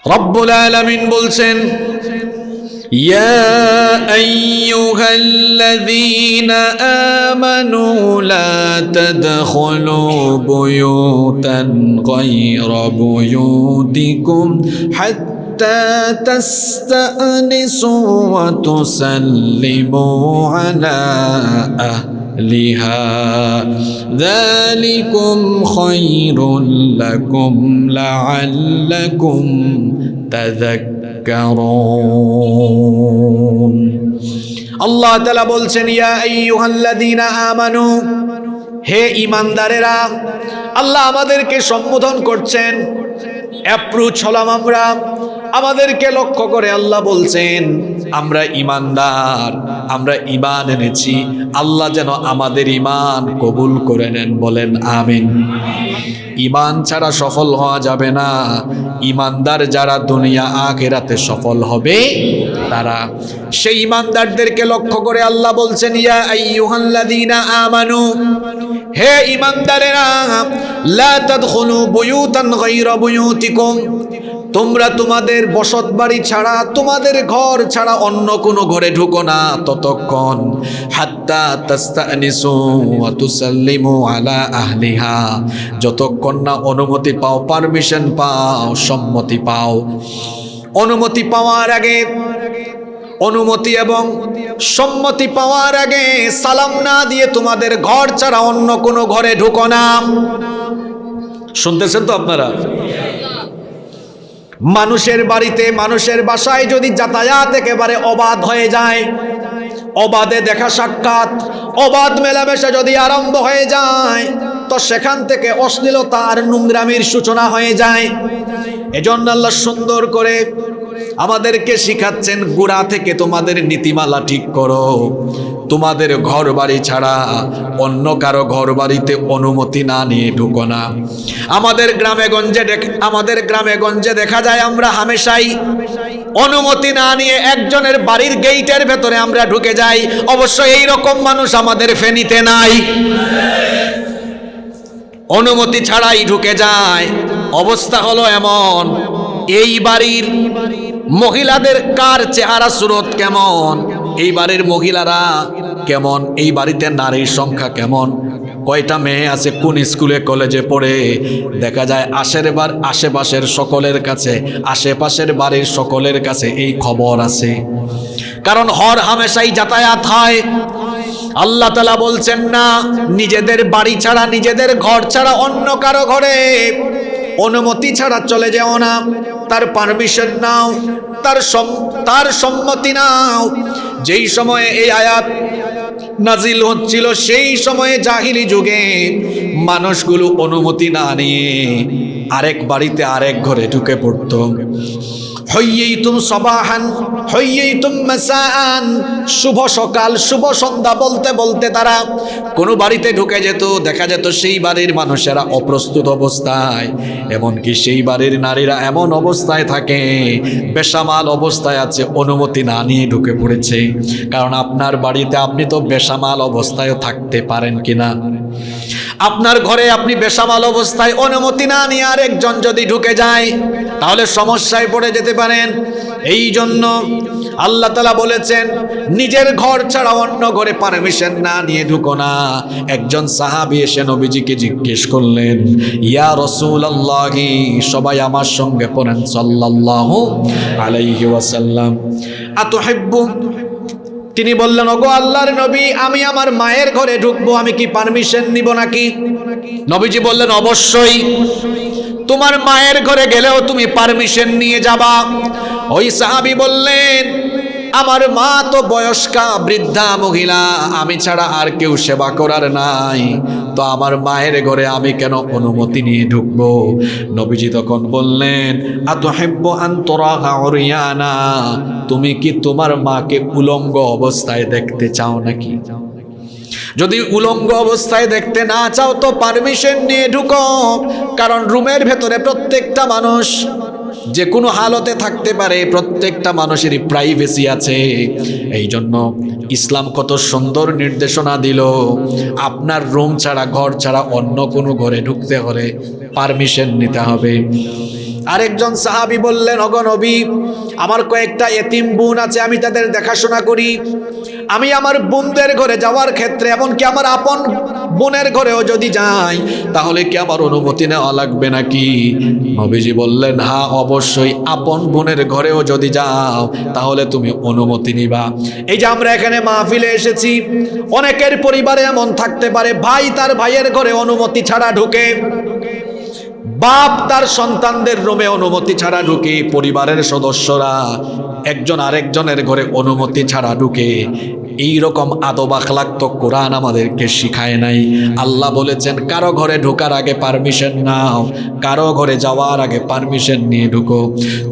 রব্বুল আলামিন বলছেন, ইয়া আইয়ুহাল্লাযীনা আমানু লা তাদখুলু বুয়ুতান গায়রা বুয়ুতিকুম হাত্তা তাস্তানিসু ওয়া তুসাল্লিমু আলা আহলিহা যালিকুম খায়রুল লাকুম লাআল্লাকুম তাযাক্কারুন। আল্লাহ তাআলা বলছেন, ইয়া আইয়ুহাল্লাযীনা আমানু, হে ঈমানদারেরা। আল্লাহ আমাদেরকে সম্বোধন করছেন, অ্যাপ্রোচ হলাম আমরা, আমাদেরকে লক্ষ্য করে আল্লাহ বলছেন আমরা ঈমানদার, আমরা ঈমান এনেছি, আল্লাহ যেন আমাদের ঈমান কবুল করে নেন। বলেন আমিন। ঈমান ছাড়া সফল হওয়া যাবে না। ঈমানদার যারা দুনিয়া আখিরাতে সফল হবে তারা। সেই ঈমানদারদেরকে লক্ষ্য করে আল্লাহ বলছেন, ইয়া আইয়ুহাল্লাযীনা আমানু, হে ঈমানদারেরা, লা তাদখুলু বুয়ুতান গায়রা বুয়ুতিকুম, তোমরা তোমাদের বসত বাড়ি ছাড়া, তোমাদের ঘর ছাড়া অন্য কোনো ঘরে ঢুকো না ততক্ষণ, হাত্তা তাস্তানিসু ওয়া তুসাল্লিমু আলা আহলিহা, যতক্ষণ না অনুমতি পাও, পারমিশন পাও, সম্মতি পাও। অনুমতি পাওয়ার আগে, অনুমতি এবং সম্মতি পাওয়ার আগে সালাম না দিয়ে তোমাদের ঘর ছাড়া অন্য কোনো ঘরে ঢুকো না। শুনতেছেন তো আপনারা? মানুষের বাড়িতে, মানুষের বাসায় যদি যাতায়াত একেবারে অবাধ হয়ে যায়, অবাধে দেখা সাক্ষাৎ, অবাধ মেলামেশা যদি আরম্ভ হয়ে যায়, তো সেখান থেকে অশ্লীলতা আর নোংরামির সূচনা হয়ে যায়। এজন্য আল্লাহ সুন্দর করে আমাদেরকে শিখাচ্ছেন, গোড়া থেকে তোমাদের নীতিমালা ঠিক করো। তোমাদের ঘর বাড়ি ছাড়া অন্য কারো ঘর বাড়িতে অনুমতি না নিয়ে ঢুকো না। আমাদের গ্রামে গঞ্জে দেখা যায় আমরা হামেশাই অনুমতি না নিয়ে একজনের বাড়ির গেইটের ভেতরে আমরা ঢুকে যাই। অবশ্য এই রকম মানুষ আমাদের ফেনীতে নাই, অনুমতি ছাড়াই ঢুকে যায়। অবস্থা হলো এমন, এই বাড়ির মহিলাদের কার চেহারা সুরত কেমন, এই বাড়ির মহিলারা কেমন, এই বাড়িতে নারীর সংখ্যা কেমন, কয়টা মেয়ে আছে, কোন স্কুলে কলেজে পড়ে, দেখা যায় আশেপাশের সকলের কাছে, আশেপাশের বাড়ির সকলের কাছে এই খবর আছে। কারণ হর হামেশাই যাতায়াত হয়। আল্লাহ তাআলা বলছেন না, নিজেদের বাড়ি ছাড়া, নিজেদের ঘর ছাড়া অন্য কারো ঘরে অনুমতি ছাড়া চলে যাও না, তার পারমিশন নাও, তার সম্মতি নাও। যেই সময়ে এই আয়াত নাজিল হচ্ছিল, সেই সময়ে জাহিলি যুগে মানুষগুলো অনুমতি না নিয়ে আরেক বাড়িতে আরেক ঘরে ঢুকে পড়তো। হইয়তুম সবাহান হইয়তুম মাসাআন, শুভ সকাল শুভ সন্ধ্যা বলতে বলতে তারা কোনো বাড়িতে ঢুকে যেত। দেখা যেত সেই বাড়ির মানুষেরা অপ্রস্তুত অবস্থায়, এমনকি সেই বাড়ির নারীরা এমন অবস্থায় থাকে, বেসামাল অবস্থায় আছে, অনুমতি না নিয়ে ঢুকে পড়েছে। কারণ আপনার বাড়িতে আপনি তো বেসামাল অবস্থায়ও থাকতে পারেন কিনা? আপনার ঘরে আপনি বেসামাল অবস্থায় অনুমতি না নিয়ে আরেকজন যদি ঢুকে যায়, তাহলে সমস্যায় পড়ে যেতে পারেন। এই জন্য আল্লাহ তাআলা বলেছেন, নিজের ঘর ছাড়া অন্য ঘরে পারমিশন না নিয়ে ঢুকো না। একজন সাহাবী এসে নবীজিকে জিজ্ঞেস করলেন, ইয়া রাসূলুল্লাহি, সবাই আমার সঙ্গে পড়েন সাল্লাল্লাহু আলাইহি ওয়াসাল্লাম, আতুহিব্বু, তিনি বললেন, ওগো আল্লাহর নবী, আমি আমার মায়ের ঘরে ঢুকবো, আমি কি পারমিশন নিব নাকি? নবীজি বললেন, অবশ্যই, তোমার মায়ের ঘরে গেলেও তুমি পারমিশন নিয়ে যাবা। ওই সাহাবী বললেন, আমার মা তো বয়স্কা বৃদ্ধা মহিলা, আমি ছাড়া আর কেউ সেবা করার নাই, তো আমার মায়ের ঘরে আমি কেন অনুমতি নিয়ে ঢুকবো? নবীজি তখন বললেন, আতুহিব্বু আন তুরাহা উরিয়ানা, তুমি কি তোমার মাকে উলঙ্গ অবস্থায় দেখতে চাও নাকি? যদি উলঙ্গ অবস্থায় দেখতে না চাও তো পারমিশন নিয়ে ঢুকো। কারণ রুমের ভেতরে প্রত্যেকটা মানুষ যে কোনো হালতে থাকতে পারে, প্রত্যেকটা মানুষেরই প্রাইভেসি আছে। এই জন্য ইসলাম কত সুন্দর নির্দেশনা দিল, আপনার রুম ছাড়া, ঘর ছাড়া অন্য কোনো ঘরে ঢুকতে হলে পারমিশন নিতে হবে। আরেকজন সাহাবী বললেন, ওগো নবী, আমার কয়েকটা এতিম বোন আছে, আমি তাদের দেখাশোনা করি। আমি আমার বোনদের ঘরে যাওয়ার ক্ষেত্রে, এমনকি আমার আপন বোনের ঘরেও যদি যাই, তাহলে কি আমার অনুমতি নেওয়া লাগবে নাকি? নবীজি বললেন, হ্যাঁ অবশ্যই, আপন বোনের ঘরেও যদি যাও তাহলে তুমি অনুমতি নিবা। এই যে আমরা এখানে মাহফিলে এসেছি, অনেকের পরিবারে এমন থাকতে পারে ভাই তার ভাইয়ের ঘরে অনুমতি ছাড়া ঢুকে, বাপ তার সন্তানদের রুমে অনুমতি ছাড়া ঢুকে, পরিবারের সদস্যরা একজন আরেকজনের ঘরে অনুমতি ছাড়া ঢুকে। এই রকম আদব আখলাক তো কোরআন আমাদেরকে শিখায় নাই। আল্লাহ বলেছেন, কারো ঘরে ঢোকার আগে পারমিশন নাও, কারো ঘরে যাওয়ার আগে পারমিশন নিয়ে ঢুকো।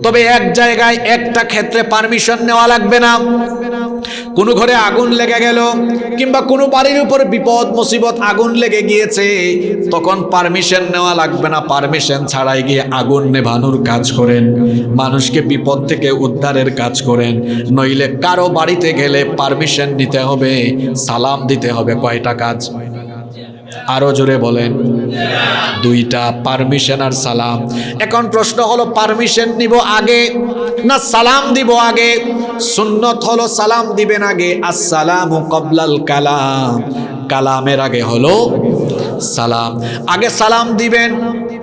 তবে এক জায়গায়, একটা ক্ষেত্রে পারমিশন নেওয়া লাগবে না। কোনো ঘরে আগুন লেগে গেল, কিংবা কোনো বাড়ির উপর বিপদ মুসিবত, আগুন লেগে গিয়েছে, তখন পারমিশন নেওয়া লাগবে না। পারমিশন ছাড়াই গিয়ে আগুন নেভানোর কাজ করেন, মানুষকে বিপদ থেকে উদ্ধারের কাজ করেন। নইলে কারো বাড়িতে গেলে পারমিশন নিতে হবে, সালাম দিতে হবে। কয়টা কাজ? আরো জোরে বলেন। দুইটা, পারমিশন আর সালাম। এখন প্রশ্ন হলো, পারমিশন নিব আগে না সালাম দিব আগে? সুন্নত হলো সালাম দিবেন আগে। আসসালামু ক্বাবলাল কালাম, কালামের আগে হলো সালাম। আগে সালাম দিবেন,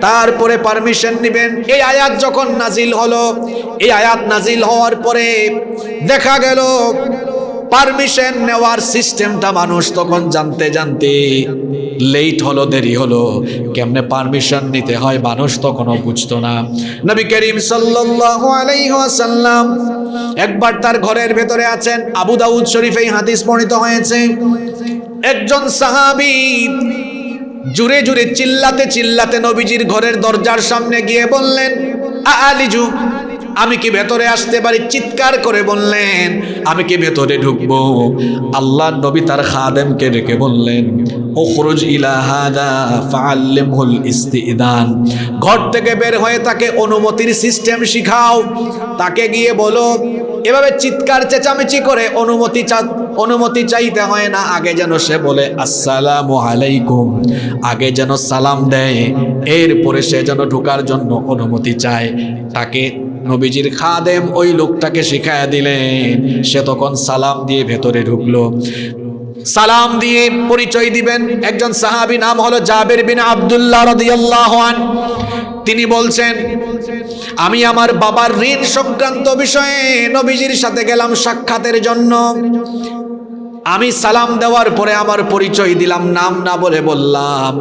তারপরে পারমিশন নিবেন। এই আয়াত যখন নাজিল হলো, এই আয়াত নাজিল হওয়ার পরে দেখা গেল পারমিশন নেওয়ার সিস্টেমটা মানুষ তখন জানতে জানতে লেট হলো, দেরি হলো। কেমনে পারমিশন নিতে হয় মানুষ তখনও বুঝতো না। নবী করিম সাল্লাল্লাহু আলাইহি ওয়াসাল্লাম একবার তার ঘরের ভেতরে আছেন, আবু দাউদ শরীফে এই হাদিস বর্ণিত হয়েছে। একজন সাহাবী জুরে জুরে চিল্লাতে চিল্লাতে নবীজির ঘরের দরজার সামনে গিয়ে বললেন, আলিজু, আমি কি ভেতরে আসতে পারি? চিৎকার করে বললেন, আমি কি ভেতরে ঢুকবো? আল্লাহর নবী তার খাদেমকে ডেকে বললেন, উখরুজ ইলা হাদা ফাআল্লিমহুল ইস্তিদান, ঘর থেকে বের হয়ে তাকে অনুমতির সিস্টেম শিখাও। তাকে গিয়ে বলো, এভাবে চিৎকার চেঁচামেচি করে অনুমতি চাইতে হয় না। আগে যেন সে বলে আসসালামু আলাইকুম, আগে যেন সালাম দেয়, এরপরে সে যেন ঢোকার জন্য অনুমতি চায়। তাকে নবীজির খাদেম ওই লোকটাকে শিখায়া দিলেন। সে তখন সালাম দিয়ে ভেতরে ঢুকলো। সালাম দিয়ে পরিচয় দিবেন। একজন সাহাবী, নাম হলো জাবের বিন আব্দুল্লাহ রাদিয়াল্লাহু আনহু, তিনি বলছেন, আমি আমার বাবার ঋণ সংক্রান্ত বিষয়ে নবীজির সাথে গেলাম সাক্ষাতের জন্য। আমি সালাম দেওয়ার পরে আমার পরিচয় দিলাম, নাম না বলে বললাম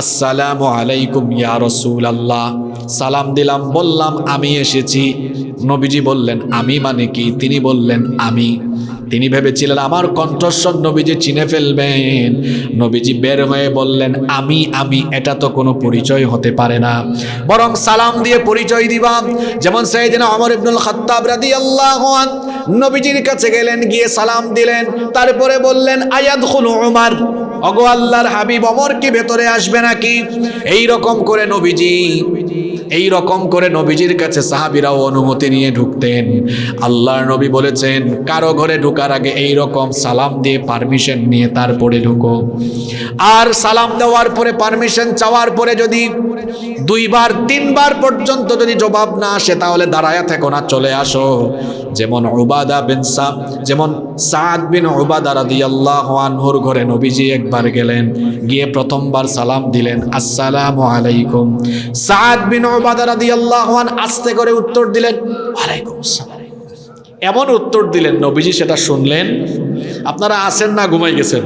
আসসালামু আলাইকুম ইয়া রাসূলুল্লাহ। সালাম দিলাম, বললাম আমি এসেছি। নবীজি বললেন, আমি মানে কি? তিনি বললেন আমি। তিনি ভেবেছিলেন আমার কণ্ঠস্বর নবীজি চিনে ফেলবেন। নবীজি বের হয়ে বললেন, আমি আমি, এটা তো কোনো পরিচয় হতে পারে না, বরং সালাম দিয়ে পরিচয় দিবা। যেমন সাইয়েদনা ওমর ইবনুল খাত্তাব রাদিয়াল্লাহু আনহু নবীজির কাছে গেলেন, গিয়ে সালাম দিলেন, তারপরে বললেন, আয়াদখুলু উমর, ওগো আল্লাহর হাবিব, ওমর কি ভেতরে আসবে নাকি? এই রকম করে নবীজির কাছে সাহাবীরাও অনুমতি নিয়ে ঢুকতেন। আল্লাহর নবী বলেছেন, কারো ঘরে ঢোকার আগে এই রকম সালাম দিয়ে পারমিশন নিয়ে তারপরে ঢুকো। আর সালাম দেওয়ার পরে, পারমিশন চাওয়ার পরে যদি 2 বার 3 বার পর্যন্ত যদি জবাব না আসে, তাহলে দাঁড়ায়া থেকো না, চলে আসো। যেমন সাদ বিন উবাদা রাদিয়াল্লাহু আনহুর ঘরে নবীজি একবার গেলেন, গিয়ে প্রথমবার সালাম দিলেন, আসসালামু আলাইকুম। সাদ বিন উবাদা রাদিয়াল্লাহু আনহু আস্তে করে উত্তর দিলেন, ওয়ালাইকুম আসসালাম। এমন উত্তর দিলেন, নবীজি সেটা শুনলেন। আপনারা আছেন না ঘুমাই গেছেন?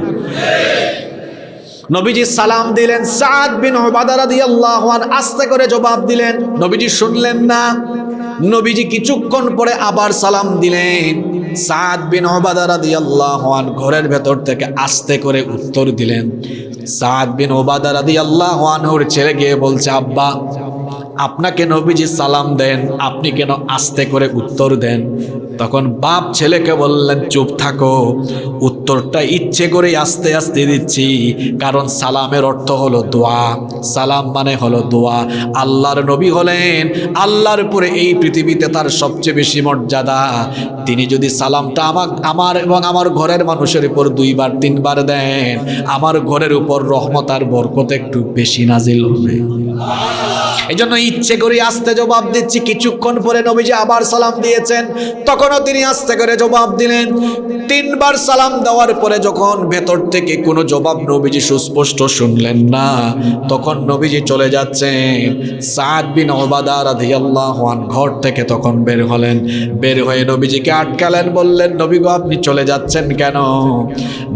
নবীজি সালাম দিলেন, সাদ বিন উবাদা রাদিয়াল্লাহু আনহু আস্তে করে জবাব দিলেন, নবীজি শুনলেন না। নবীজি কিছুক্ষণ পরে আবার সালাম দিলেন। সাদ বিন উবাদা রাদিয়াল্লাহু আনহু ঘরের ভেতর থেকে আস্তে করে উত্তর দিলেন। সাদ বিন উবাদা রাদিয়াল্লাহু আনহুর ছেলে গিয়ে বলছে, আব্বা, আপনাকে নবীজি সালাম দেন, আপনি কেন আস্তে করে উত্তর দেন? তখন বাপ ছেলেকে বললেন, চুপ থাকো, উত্তরটা ইচ্ছে করে আস্তে আস্তে দিচ্ছি, কারণ সালামের অর্থ হলো দোয়া। সালাম মানে হলো দোয়া। আল্লাহর নবী হলেন আল্লাহর উপরে এই পৃথিবীতে তার সবচেয়ে বেশি মর্যাদা। তিনি যদি সালামটা আমার এবং আমার ঘরের মানুষের উপর 2 বার 3 বার দেন, আমার ঘরের উপর রহমত আর বরকত একটু বেশি নাজিল হবে। এই জন্য ইচ্ছে করে আস্তে জবাব দিচ্ছি। কিছুক্ষণ পরে নবীজি আবার সালাম দিয়েছেন, তখনও তিনি আস্তে করে জবাব দিলেন। 3 বার সালাম দেওয়ার পরে যখন ভেতর থেকে কোনো জবাব নবীজি সুস্পষ্ট শুনলেন না, তখন নবীজি চলে যাচ্ছেন। সাদ বিন উবাদা রাদিয়াল্লাহু আনহু ঘর থেকে তখন বের হলেন, বের হয়ে নবীজিকে আটকালেন, বললেন নবী গো আপনি চলে যাচ্ছেন কেন?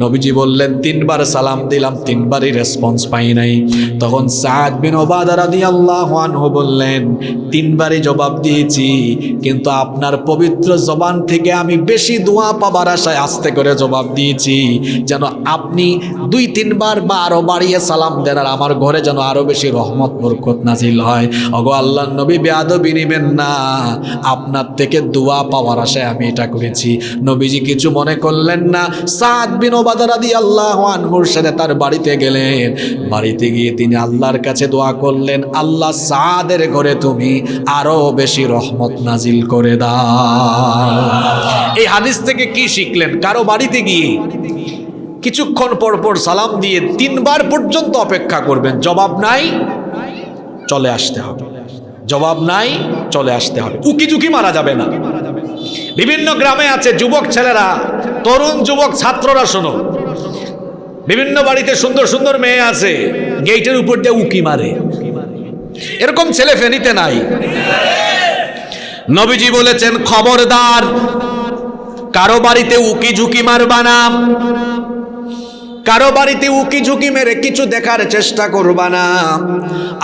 নবীজি বললেন 3 বার সালাম দিলাম, 3 বারই রেসপন্স পাই নাই। তখন সাদ বিন উবাদা রাদিয়াল্লাহু আনহু বললেন 3 বারই জবাব দিয়েছি, কিন্তু আপনার পবিত্র জবান থেকে আমি বেশি দোয়া পাবার আশায় আস্তে করে জবাব দিয়েছি, যেন আপনি 2-3 বার বা আরো বাড়িয়ে সালাম দেন, আর আমার ঘরে যেন আরো বেশি রহমত বরকত নাজিল হয়। ওগো আল্লাহর নবী বেয়াদবি নিবেন না, আপনার থেকে দোয়া পাওয়ার আশায় আমি এটা করেছি। নবীজি কিছু মনে করলেন না। সাদ বিন উবাদা রাদিয়াল্লাহু আনহুর সাথে তার বাড়িতে গেলেন। বাড়িতে গিয়ে তিনি আল্লাহর কাছে দোয়া করলেন, আল্লাহ সাদের ঘরে তুমি আরো বেশি রহমত নাজিল করে দাও। এই হাদিস থেকে কি শিখলেন? কারো বাড়িতে গিয়ে কিছুক্ষণ পর পর সালাম দিয়ে 3 বার পর্যন্ত অপেক্ষা করবেন, জবাব নাই চলে আসতে হবে, জবাব নাই চলে আসতে হবে, উকি ঝুঁকি মারা যাবে না। বিভিন্ন গ্রামে আছে যুবক ছেলেরা, তরুণ যুবক ছাত্ররা, শোনো, বিভিন্ন বাড়িতে সুন্দর সুন্দর মেয়ে আছে, গেটের উপর দিয়ে উকি মারে। এরকম ছেলে ফেনীতে নাই? নবীজি বলেছেন খবরদার, কারো বাড়িতে উকি ঝুঁকি মারবা না, কারো বাড়িতে উকি ঝুঁকি মেরে কিছু দেখার চেষ্টা করবা না।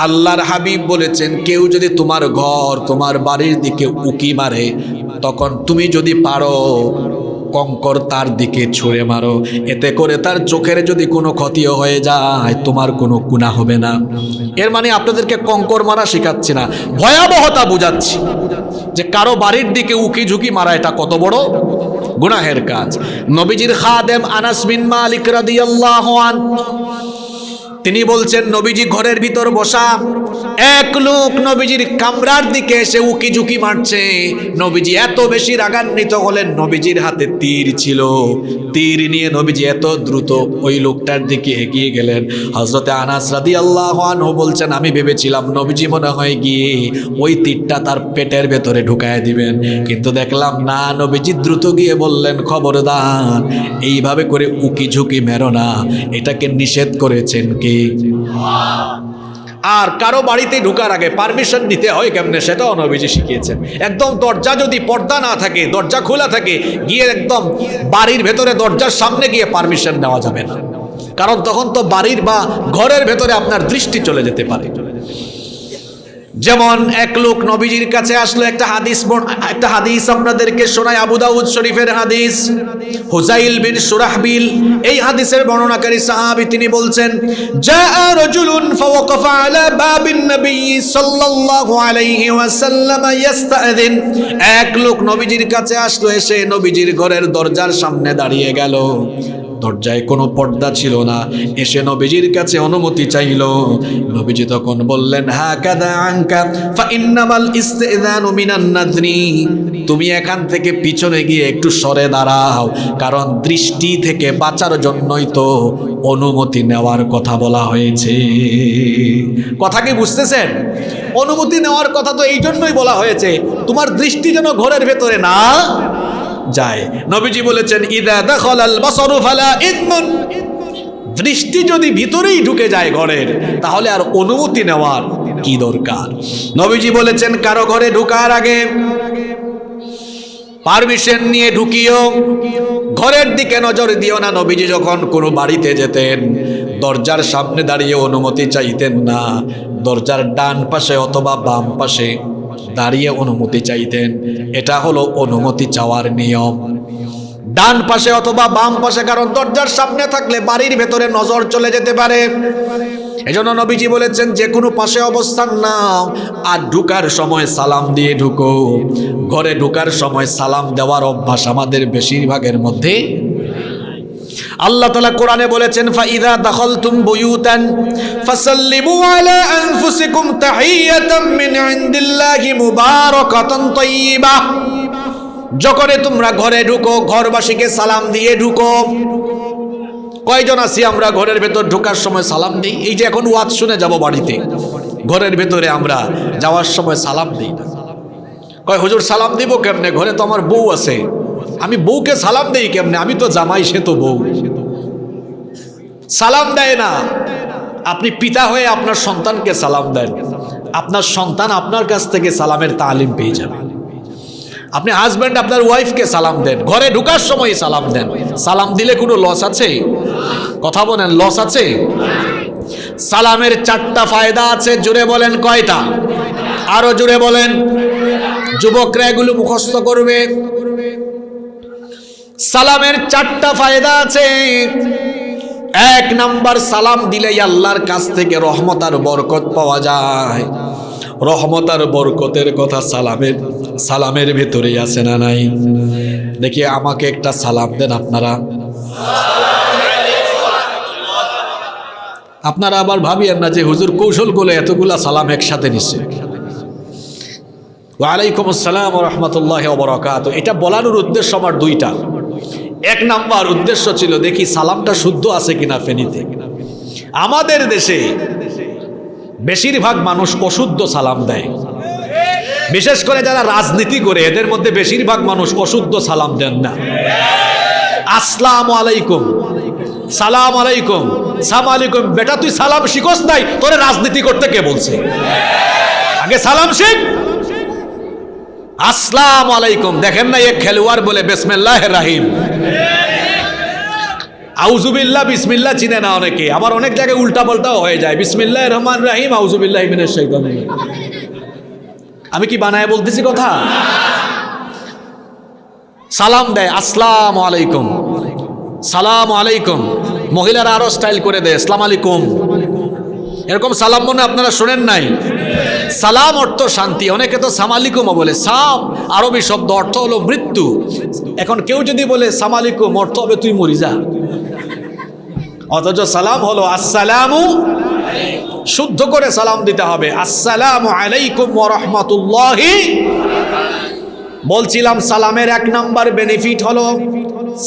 আল্লাহর হাবিব বলেছেন কেউ যদি তোমার ঘর, তোমার বাড়ির দিকে উকি মারে, তখন তুমি যদি পারো কঙ্কর তার দিকে ছুঁড়ে মারো, এতে করে তার চোখের যদি কোনো ক্ষতিও হয়ে যায় তোমার কোনো গুনাহ হবে না। এর মানে আপনাদেরকে কঙ্কর মারা শেখাচ্ছি না, ভয়াবহতা বুঝাচ্ছি যে কারো বাড়ির দিকে উকি ঝুঁকি মারা এটা কত বড় গুনাহের কাজ। নবীজির খাদেম আনাস বিন মালিক রাদিয়াল্লাহু আনহু তিনি বলছেন নবীজি ঘরের ভিতর বসা, এক লোক নবীজির কামরার দিকে এসে উকি ঝুঁকি মারছে। নবীজি এত বেশি রাগান্বিত হলেন, নবীজির হাতে তীর ছিল, তীর নিয়ে নবীজি এত দ্রুত ওই লোকটার দিকে এগিয়ে গেলেন। হযরতে আনাস রাদিয়াল্লাহু আনহু বলছেন আমি ভেবেছিলাম নবীজি মনে হয় গিয়ে ওই তীরটা তার পেটের ভেতরে ঢুকায় দিবেন, কিন্তু দেখলাম না, নবীজি দ্রুত গিয়ে বললেন খবরদার এইভাবে করে উকি ঝুঁকি মেরো না, এটাকে নিষেধ করেছেন কে? আর কারো বাড়িতে ঢোকার আগে পারমিশন নিতে হয় কেমনে সেটাও নবীজি শিখিয়েছেন। একদম দরজা যদি পর্দা না থাকে, দরজা খোলা থাকে, গিয়ে একদম বাড়ির ভেতরে দরজার সামনে গিয়ে পারমিশন নেওয়া যাবে না, কারণ তখন তো বাড়ির বা ঘরের ভেতরে আপনার দৃষ্টি চলে যেতে পারে। যেমন এক লোক নবীজির কাছে আসলো, একটা হাদিস আপনাদেরকে শোনায়, আবু দাউদ শরীফের হাদিস। হুজাইল বিন সুরাহবিল এই হাদিসের বর্ণনাকারী সাহাবী, তিনি বলছেন জাআ রাজুলুন ফাওয়াকাফা আলা বাবিন নবী সাল্লাল্লাহু আলাইহি ওয়াসাল্লাম ইস্তাআযিন। এক লোক নবীজির কাছে আসলো, এসে নবীজির ঘরের দরজার সামনে দাঁড়িয়ে গেল। দরজায় কোনো পর্দা ছিল না, এসে নবীজির কাছে অনুমতি চাইল। নবীজি তখন বললেন হাকাদা আনকা ফা ইন্নামাল ইস্তিযানু মিনান নাজরি, তুমি এখান থেকে পিছনে গিয়ে একটু সরে দাঁড়াও, কারণ দৃষ্টি থেকে বাঁচার জন্যই তো অনুমতি নেওয়ার কথা বলা হয়েছে। কথা কি বুঝতেছেন? অনুমতি নেওয়ার কথা তো এই জন্যই বলা হয়েছে তোমার দৃষ্টি যেন ঘরের ভেতরে না যায়। নবীজি বলেছেন ইদা দাখালাল বাসারু ফালা ইদমুন, দৃষ্টি যদি ভিতরেই ঢুকে যায় ঘরের, তাহলে আর অনুমতি নেওয়ার কি দরকার? নবীজি বলেছেন কারো ঘরে ঢোকার আগে পারমিশন নিয়ে ঢুকিও, ঘরের দিকে নজর দিও না। নবীজি যখন কোনো বাড়িতে যেতেন দরজার সামনে দাঁড়িয়ে অনুমতি চাইতেন না, দরজার ডান পাশে অথবা বাম পাশে দাঁড়িয়ে অনুমতি চাইতেন। এটা হলো অনুমতি চাওয়ার নিয়ম, ডান পাশে অথবা বাম পাশে, কারণ দরজার সামনে থাকলে বাড়ির ভেতরে নজর চলে যেতে পারে। এজন্য নবীজি বলেছেন যে কোনো পাশে অবস্থান নাও, আর ঢুকার সময় সালাম দিয়ে ঢুকো। ঘরে ঢুকার সময় সালাম দেওয়ার অভ্যাস আমাদের বেশিরভাগের মধ্যে। আল্লাহ তাআলা কোরআনে বলেছেন ফাইদা দাখালতুম বুয়ুতান ফাসাল্লিমু আলা আনফুসিকুম তাহিয়াতাম মিন ইনদিল্লাহি মুবারাকাতান তাইয়্যিবা, যখন তোমরা ঘরে ঢুকো ঘরবাসীকে সালাম দিয়ে ঢুকো। কয়জন আছি আমরা ঘরের ভেতর ঢোকার সময় সালাম দিই? এই যে এখন ওয়াজ শুনে যাব বাড়িতে, ঘরের ভেতরে আমরা যাওয়ার সময় সালাম দিই না। কয় হুজুর সালাম দিব কেমনে, ঘরে তো আমার বউ আছে, আমি বউকে সালাম দেই কেমনে, আমি তো জামাই সে তো বউ। সালাম দেয় না। আপনি পিতা হয়ে আপনার সন্তানকে সালাম দেন, আপনার সন্তান আপনার কাছ থেকে সালামের তালিম পেয়ে যাবে। আপনি হাজব্যান্ড আপনার ওয়াইফকে সালাম দেন, ঘরে ঢোকার সময় সালাম দেন। সালাম দিলে কোনো লস আছে? কথা বলেন, লস আছে? সালামের 4টা ফায়দা আছে। জোরে বলেন কয়টা? আরো জোরে বলেন। যুবকরা এগুলো মুখস্থ করবে। সালামের 4টা ফায়দা আছে। 1 নাম্বার, সালাম দিলেই আল্লাহর কাছ থেকে রহমত আর বরকত পাওয়া যায়। রহমত আর বরকতের কথা সালামের ভেতরেই আছে না নাই? দেখি আমাকে একটা সালাম দেন আপনারা। আপনারা আবার ভাবিয়েন না যে হুজুর কৌশল করে এতগুলা সালাম একসাথে নিচ্ছে। ওয়ালাইকুম আসসালাম ওয়া রাহমাতুল্লাহি ওয়া বারাকাতুহু। এটা বলানোর উদ্দেশ্য আমার 2টা। 1 নাম্বার উদ্দেশ্য ছিল দেখি সালামটা শুদ্ধ আছে কিনা ফেনীতে। আমাদের দেশে বেশিরভাগ মানুষ অশুদ্ধ সালাম দেয়। বিশেষ করে যারা রাজনীতি করে এদের মধ্যে বেশিরভাগ মানুষ অশুদ্ধ সালাম দেন না। আসসালামু আলাইকুম, সালাম আলাইকুম, সালাম আলাইকুম। বেটা তুই সালাম শিখোস নাই, তোরে রাজনীতি করতে কে বলছে? আগে সালাম শিখ। আসসালামু আলাইকুম। দেখেন না এক খেলোয়াড় বলে বিসমিল্লাহির রহিম, আউযুবিল্লাহ বিসমিল্লাহ চিনে না অনেকে, আবার অনেক জায়গায় উল্টা পাল্টাও হয়ে যায়। বিসমিল্লাহির রহমানির রহিম, আউযুবিল্লাহি মিনাশ শাইতানির রাজিম। আমি কি বানায় বলতেছি কথা? সালাম দেয় আসসালামু আলাইকুম, সালামু আলাইকুম। মহিলারা আরো স্টাইল করে দেয় আসসালামু আলাইকুম। এরকম সালাম মনে আপনারা শোনেন নাই? সালাম অর্থ শান্তি। অনেকে তো সামালিকুমও বলে। সাম আরবি শব্দ, অর্থ হলো মৃত্যু। এখন কেউ যদি বলে সামালিকুম, অর্থ হবে তুই মরি যা। অথচ সালাম হলো আসসালামু, শুদ্ধ করে সালাম দিতে হবে। আসসালামু আলাইকুম ওয়া রাহমাতুল্লাহি। বলছিলাম সালামের 1 নাম্বার বেনিফিট হলো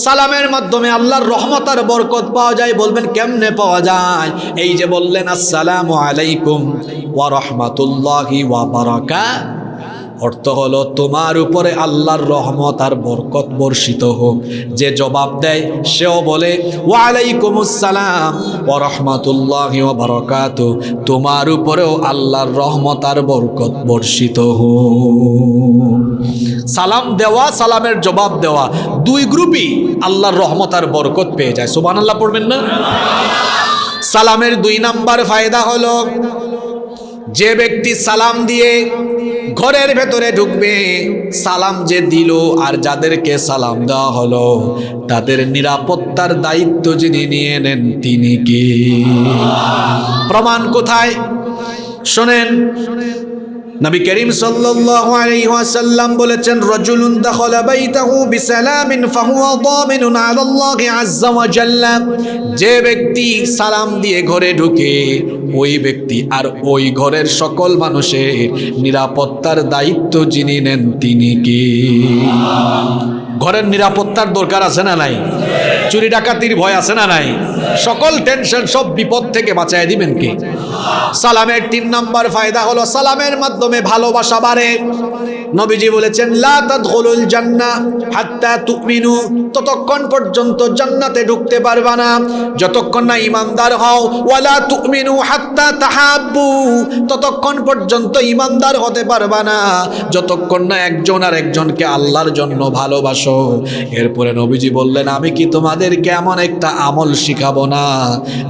সালামের মাধ্যমে আল্লাহর রহমত আর বরকত পাওয়া যায়। বলবেন কেমনে পাওয়া যায়? এই যে বললেন আসসালামু আলাইকুম ওয়া রাহমাতুল্লাহি ওয়া বারাকাতুহু, অর্থ হলো তোমার উপরে আল্লাহর রহমত আর বরকত বর্ষিত হোক। যে জবাব দেয় সেও বলে ওয়া আলাইকুমুস সালাম ওয়া রাহমাতুল্লাহি ওয়া বারাকাতুহু, তোমার উপরেও আল্লাহর রহমত আর বরকত বর্ষিত হোক। সালাম দেওয়া, সালামের জবাব দেওয়া, 2 গ্রুপই আল্লাহর রহমত আর বরকত পেয়ে যায়। সুবহানাল্লাহ পড়বেন না? সালামের 2 নাম্বার ফায়দা হলো যে ব্যক্তি সালাম দিয়ে ঘরের ভেতরে ঢুকবে, সালাম যে দিল আর যাদেরকে সালাম দেওয়া হলো তাদের নিরাপত্তার দায়িত্ব যিনি নিয়ে নেন তিনি কে? প্রমাণ কোথায়? শোনেন, নবী করিম সাল্লাল্লাহু আলাইহি ওয়াসাল্লাম বলেছেন রাজুলুন দাখালা বাইতাহু বিসালামিন ফাহুয়া দামিনুন আলাল্লাহি আযজা ওয়া জাল্লা। যে ব্যক্তি সালাম দিয়ে ঘরে ঢুকে ওই ব্যক্তি আর ওই ঘরের সকল মানুষের নিরাপত্তার দায়িত্ব যিনি নেন তিনি কে? ঘরের নিরাপত্তার দরকার আছে না নাই? চুরি ডাকাতির ভয় আছে না নাই? সকল টেনশন সব বিপদ থেকে বাঁচায় দিবেন কে? সালামের 3 নাম্বার ফায়দা হলো সালামের মাধ্যমে ভালোবাসা বাড়ে। নবীজি বলেছেন লা তাদখুলুল জান্নাহ হাত্তা তুমিনু, ততক্ষণ পর্যন্ত জান্নাতে ঢুকতে পারবা না যতক্ষণ না ঈমানদার হও। ওয়ালা তুমিনু হাত্তা তাহাব্বু, ততক্ষণ পর্যন্ত ঈমানদার হতে পারবা না যতক্ষণ না একজন আর একজনকে আল্লাহর জন্য ভালোবাসো। এরপরে নবীজি বললেন আমি কি তোমাদেরকে এমন একটা আমল শিখাবো না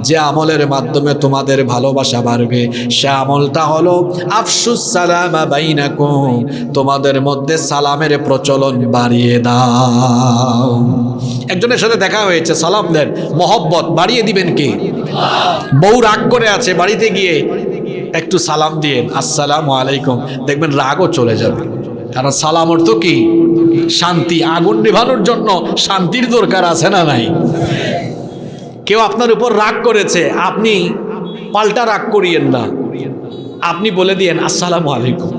যে আমলের মাধ্যমে তোমাদের ভালোবাসা বাড়বে? সে আমলটা হলো আফশুস সালামা বাইনাকুম, তোমাদের মধ্যে সালামের প্রচলন বাড়িয়ে দাও। একজনের সাথে দেখা হয়েছে, সালাম দেন, মহব্বত বাড়িয়ে দিবেন কে? বউ রাগ করে আছে, বাড়িতে গিয়ে একটু সালাম দিয়েন আসসালামু আলাইকুম, দেখবেন রাগও চলে যাবে। কারণ সালাম অর্থ কি? শান্তি। আগুন নিভানোর জন্য শান্তির দরকার আছে না নাই? কেউ আপনার উপর রাগ করেছে, আপনি পাল্টা রাগ করিয়েন না, আপনি বলে দিয়েন আসসালামু আলাইকুম।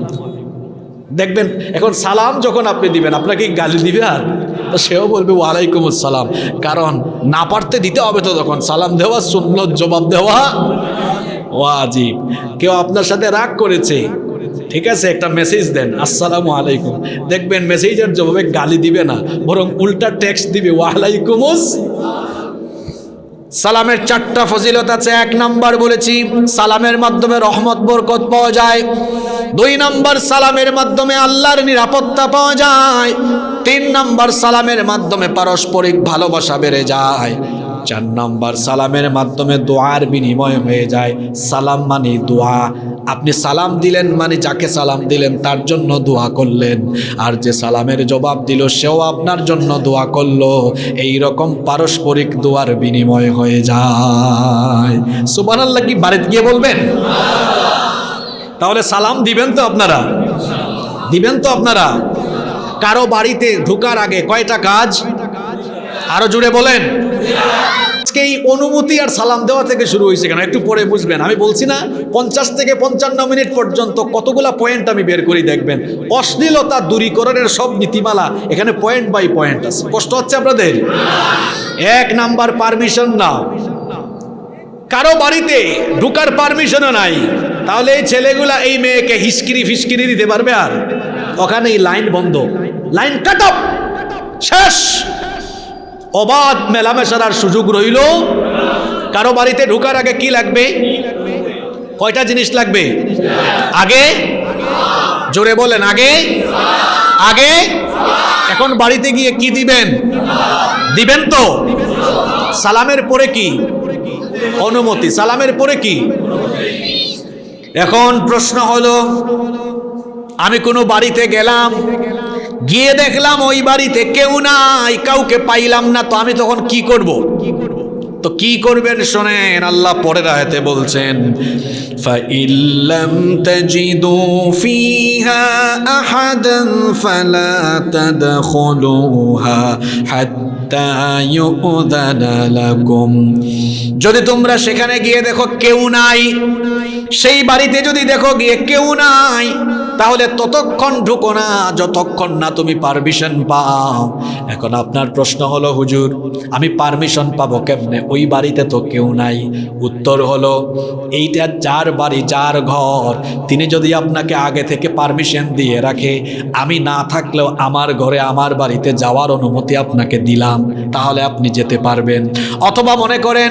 দেখবেন এখন সালাম যখন আপনি দিবেন আপনাকে গালি দিবে আর তো সেও বলবে ওয়ালাইকুম আসসালাম। কারণ না পারতে দিতে হবে তো, তখন সালাম দেওয়া সুন্নত, জবাব দেওয়া ওয়াজিব। কেউ আপনার সাথে রাগ করেছে, ঠিক আছে, একটা মেসেজ দেন আসসালামু আলাইকুম, দেখবেন মেসেজের জবাবে গালি দিবে না, বরং উল্টা টেক্সট দিবে ওয়ালাইকুমুস। সালামের 4টা ফজিলত আছে। 1 নাম্বার বলেছি সালামের মাধ্যমে রহমত বরকত পাওয়া যায়। 2 নাম্বার সালামের মাধ্যমে আল্লাহর নিরাপত্তা পাওয়া যায়। 3 নাম্বার সালামের মাধ্যমে পারস্পরিক ভালোবাসা বেড়ে যায়। 4 নাম্বার সালামের মাধ্যমে দোয়ার বিনিময় হয়ে যায়। সালাম মানে দোয়া। আপনি সালাম দিলেন মানে যাকে সালাম দিলেন তার জন্য দোয়া করলেন, আর যে সালামের জবাব দিল সেও আপনার জন্য দোয়া করলো। এই রকম পারস্পরিক দোয়ার বিনিময় হয়ে যায়। সুবহানাল্লাহ কি বাড়িতে গিয়ে বলবেন? তাহলে সালাম দিবেন তো আপনারা? দিবেন তো আপনারা? কারো বাড়িতে ঢোকার আগে কয়টা কাজ? আরো জুড়ে বলেন। আজকে এই অনুমতি আর সালাম দেওয়া থেকে শুরু হয়েছে কেন একটু পরে বুঝবেন। আমি বলছি না 50 থেকে 55 মিনিট পর্যন্ত কতগুলা পয়েন্ট আমি বের করি, দেখবেন অশ্লীলতা দূরীকরণের সব নীতিমালা এখানে পয়েন্ট বাই পয়েন্ট আছে। কষ্ট হচ্ছে আপনাদের? 1 নাম্বার পারমিশন নাও। কারো বাড়িতে ঢোকার পারমিশনও নাই, তাহলে এই ছেলেগুলা এই মেয়েকে হিসকিরি ফিসকিরি দিতে পারবে? আর ওখানে এই লাইন বন্ধ, লাইন কাট অফ, শেষ। অবাধ মেলামেশার আর সুযোগ রইল। কারো বাড়িতে ঢোকার আগে কি লাগবে? কয়টা জিনিস লাগবে? আগে জোরে বলেন, আগে আগে। এখন বাড়িতে গিয়ে কি দিবেন? দিবেন তো? সালামের পরে কি? অনুমতি। সালামের পরে কি? এখন প্রশ্ন হলো, আমি কোনো বাড়িতে গেলাম, গিয়ে দেখলাম ওই বাড়িতে কেউ নাই, কাউকে পাইলাম না, তো আমি তখন কি করব? তো কি করবেন শোনেন, আল্লাহ পরের আয়াতে বলছেন ফাইল্লাম তাজিদু ফিহা আহাদান ফালা তাদখুলুহা হাত্তা ইউযানা লাকুম। যদি তোমরা সেখানে গিয়ে দেখো কেউ নাই, সেই বাড়িতে যদি দেখো গিয়ে কেউ নাই, তাহলে ততক্ষণ ঢুকো না যতক্ষণ না তুমি পারমিশন পাও। এখন আপনার প্রশ্ন হলো, হুজুর আমি পারমিশন পাবো কেমনে? ওই বাড়িতে তো কেউ নাই। উত্তর হলো, এইটা যার বাড়ি যার ঘর, তিনি যদি আপনাকে আগে থেকে পারমিশন দিয়ে রাখে, আমি না থাকলেও আমার ঘরে আমার বাড়িতে যাওয়ার অনুমতি আপনাকে দিলাম, তাহলে আপনি যেতে পারবেন। অথবা মনে করেন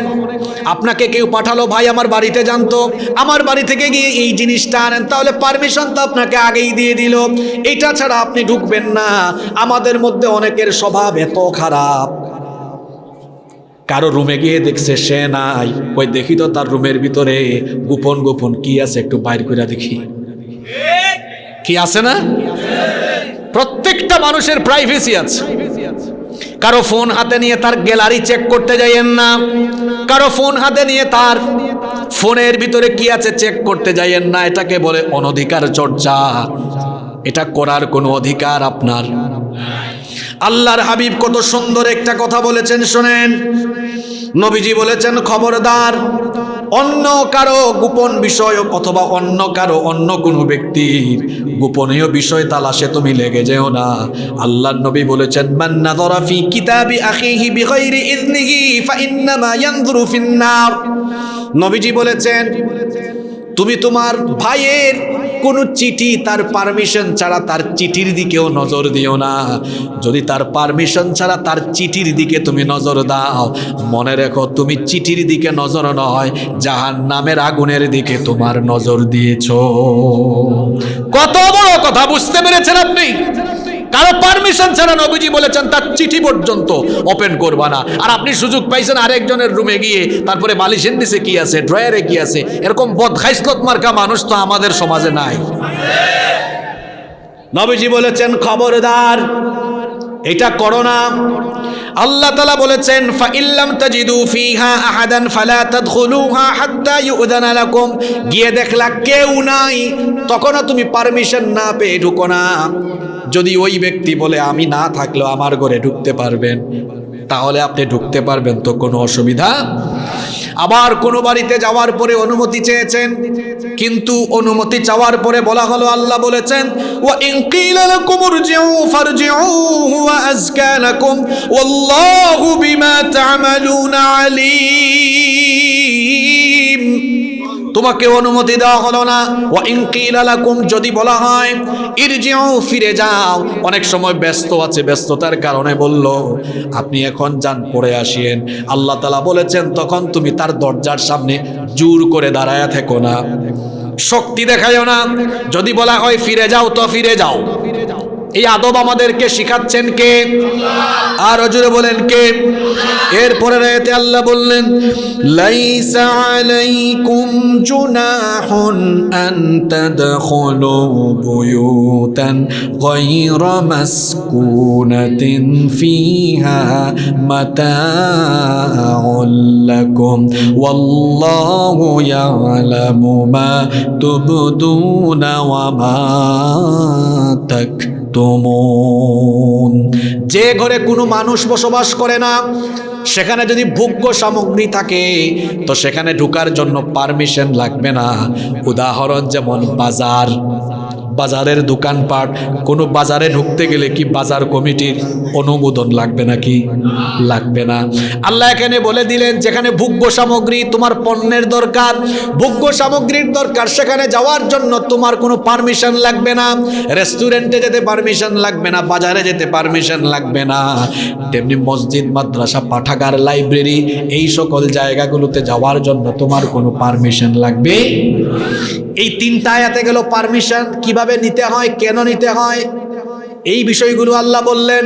আপনাকে কেউ পাঠালো, ভাই আমার বাড়িতে জানতো, আমার বাড়ি থেকে গিয়ে এই জিনিসটা আনেন, তাহলে পারমিশন তো আপনাকে আগেই দিয়ে দিল, এটা ছাড়া আপনি ঢুকবেন না। আমাদের মধ্যে অনেকের স্বভাব এত খারাপ, কারো রুমে গিয়ে দেখছে সে নাই, ওই দেখি তো তার রুমের ভিতরে গোপন গোপন কি আছে, একটু বাইর করে দেখি কি আছে না। প্রত্যেকটা মানুষের প্রাইভেসি আছে। কারো ফোন হাতে নিয়ে তার গ্যালারি চেক করতে যাইয়েন না, কারো ফোন হাতে নিয়ে তার ফোনের ভিতরে কি আছে চেক করতে যাইয়েন না। এটাকে বলে অনধিকার চর্চা। এটা করার কোনো অধিকার আপনার। আল্লাহর হাবিব কত সুন্দর একটা কথা বলেছেন শোনেন। নবীজি বলেছেন, খবরদার অন্য কারো গোপন বিষয় অথবা অন্য কারো অন্য কোনো ব্যক্তির গোপনীয় বিষয় তালাশে তুমি লেগে যেও না। আল্লাহর নবী বলেছেন, মান নাযারা ফি কিতাবি আখিহি বিগাইরি ইযনিহি ফাইন্নামা ইয়ানযুরু ফিন নার। নবীজি বলেছেন, তুমি তোমার ভাইয়ের কোনো চিঠি তার পারমিশন ছাড়া তার চিঠির দিকেও নজর দিও না। যদি তার পারমিশন ছাড়া তার চিঠির দিকে তুমি নজর দাও, মনে রেখো তুমি চিঠির দিকে নজর নয়, জাহান্নামের আগুনের দিকে তোমার নজর দিয়েছো। কত বড় কথা, বুঝতে পেরেছেন আপনি? কারো পারমিশন ছাড়া নবীজি বলেছেন তার চিঠি পর্যন্ত ওপেন করবা না। আর আপনি সুযোগ পাইছেন আরেকজনের রুমে গিয়ে তারপরে বালিশের নিচে কি আছে, ড্রয়ারে কি আছে, এরকম বদখাইসলত মার্কা মানুষ তো আমাদের সমাজে নাই। নবীজি বলেছেন, খবরদার এটা করো না। আল্লাহ তাআলা বলেছেন, ফাইল্লাম তাজিদু ফিহা আহাদান ফালা তাদখুলুহা হাত্তা ইউযানা লাকুম। গিয়ে দেখলা কেউ নাই, তখনও তুমি পারমিশন না পেয়ে ঢুকো না। যদি ওই ব্যক্তি বলে আমি না থাকলেও আমার ঘরে ঢুকতে পারবেন, তাহলে আপনি ঢুকতে পারবেন, তো কোনো অসুবিধা। আবার কোনো বাড়িতে যাওয়ার পরে অনুমতি চেয়েছেন, কিন্তু অনুমতি চাওয়ার পরে বলা হলো, আল্লাহ বলেছেন, ওয়া ইন কিলা লাকুম ইরজিউ ফারজিউ হুয়া আযকা লাকুম ওয়াল্লাহু বিমা তা'মালুনা আলীম। তোমাকে অনুমতি দেওয়া হলো না। ওয়া ইন কিলা লাকুম, যদি বলা হয় ইরজিউ, ফিরে যাও, অনেক সময় ব্যস্ত আছে, ব্যস্ততার কারণে বলল আপনি এখন যান, পড়ে আসিয়েন, আল্লাহ তাআলা বলেছেন তখন তুমি তার দরজার সামনে জোর করে দাঁড়ায়া থেকো না, শক্তি দেখায়ও না। যদি বলা হয় ফিরে যাও তো ফিরে যাও। এই আদব আমাদেরকে শিখাচ্ছেন কে? আর জোরে বলেন কে? এরপরে আয়াতে আল্লাহ বললেন লাইসা আলাইকুম জুনাহুন আন তাদখুলু বুয়ুতান গায়রা মাসকুনাতিন ফিহা মাতাউল লাকুম ওয়াল্লাহু ইয়ালামু মা তুবদুনা ওয়া মা তাকতুমুন। যে ঘরে কোনো মানুষ বসবাস করে না সেখানে যদি ভোগ্য সামগ্রী থাকে তো সেখানে ঢোকার জন্য পারমিশন লাগবে না। উদাহরণ যেমন বাজার, বাজারের দোকানপাট, কোনো বাজারে ঢুকতে গেলে কি বাজার কমিটির অনুমোদন লাগবে নাকি? লাগবে না। আল্লাহ এখানে বলে দিলেন যেখানে ভোগ্য সামগ্রী, তোমার পণ্যের দরকার, ভোগ্য সামগ্রীর দরকার, সেখানে যাওয়ার জন্য তোমার কোনো পারমিশন লাগবে না। রেস্টুরেন্টে যেতে পারমিশন লাগবে না, বাজারে যেতে পারমিশন লাগবে না। তেমনি মসজিদ, মাদ্রাসা, পাঠাগার, লাইব্রেরি, এই সকল জায়গাগুলোতে যাওয়ার জন্য তোমার কোনো পারমিশন লাগবে। এই তিনটা আয়াতে গেল পারমিশন, কিভাবে নিতে হয়, কেন নিতে হয়, এই বিষয়গুলো আল্লাহ বললেন।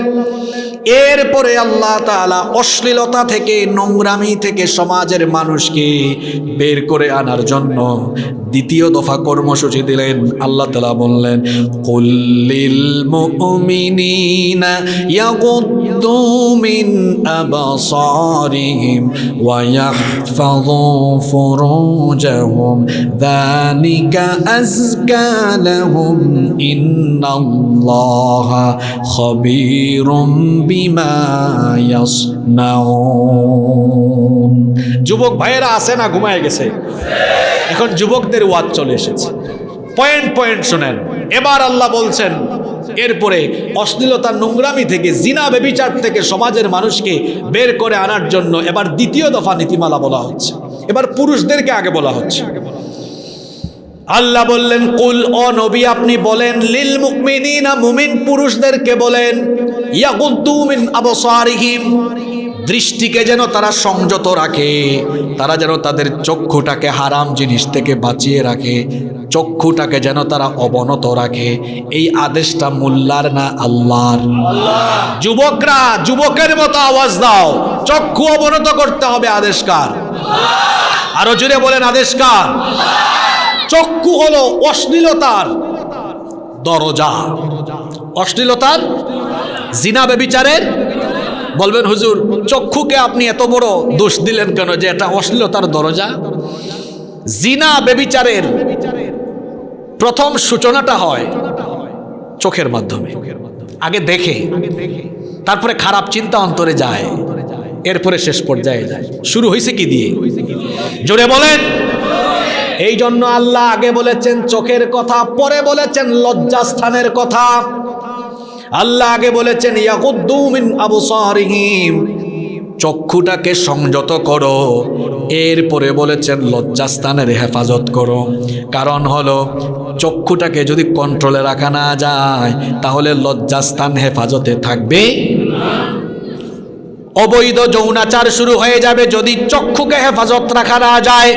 এরপরে আল্লাহ তাআলা অশ্লীলতা থেকে, নোংরামি থেকে সমাজের মানুষকে বের করে আনার জন্য দ্বিতীয় দফা কর্মসূচি দিলেন। আল্লাহ তাআলা বললেন কুল্লিল মুমিনিনা ইয়াগুদ্দু মিন আবসারিহিম ওয়া ইয়াহফাযু ফুরুজাহুম যালিকা আযকা লাহুম ইন্নাল্লাহা খাবীরুম বিমা ইয়াসনাউন। যুবক ভাইয়েরা আছে না ঘুমায় গেছে? এখন যুবকদের ওয়াজ চলে এসেছে, পয়েন্ট পয়েন্ট শুনেন। এবার আল্লাহ বলছেন এরপরে অশ্লীলতা, নোংরামি থেকে, জিনা, ব্যভিচার থেকে সমাজের মানুষকে বের করে আনার জন্য এবার দ্বিতীয় দফা নীতিমালা বলা হচ্ছে। এবার পুরুষদেরকে আগে বলা হচ্ছে। আল্লাহ বললেন কুল, ও নবী আপনি বলেন, লিল মুমিনিনা, মুমিন পুরুষদেরকে বলেন, ইয়াগুদ্দু মিন আবসারিহিম, দৃষ্টিকে যেন তারা সংযত রাখে, তারা যেন তাদের চক্ষুটাকে হারাম জিনিস থেকে বাঁচিয়ে রাখে, চক্ষুটাকে যেন তারা অবনত রাখে। এই আদেশটা মোল্লার না আল্লাহর? যুবকরা যুবকের মতো আওয়াজ দাও, চক্ষু অবনত করতে হবে, আদেশ কার? আরো জোরে বলেন, আদেশ কার? চক্ষু হলো অশ্লীলতার দরজা, অশ্লীলতার, জিনা, ব্যভিচারের। বলবেন হুজুর চক্ষুকে আপনি এত বড় দোষ দিলেন কেন যে এটা অশ্লীলতার দরজা? জিনা, ব্যভিচারের প্রথম সূচনাটা হয় চোখের মাধ্যমে। আগে দেখে, তারপরে খারাপ চিন্তা অন্তরে যায়, এরপরে শেষ পর্যায়ে যায়। শুরু হয়েছে কি দিয়ে? জোরে বলেন। এই জন্য আল্লাহ আগে বলেছেন চোখের কথা, পরে বলেছেন লজ্জাস্থানের কথা। আল্লাহ আগে বলেছেন ইয়াগুদ্দু মিন আবসারিহিম, চক্ষুটাকে সংযত করো, এরপরে বলেছেন লজ্জাস্থানের হেফাজত করো। কারণ হলো চক্ষুটাকে যদি কন্ট্রোলে রাখা না যায় তাহলে লজ্জাস্থান হেফাজতে থাকবে। অবৈধ যৌনাচার শুরু হয়ে যাবে যদি চক্ষুকে হেফাজত রাখা না যায়।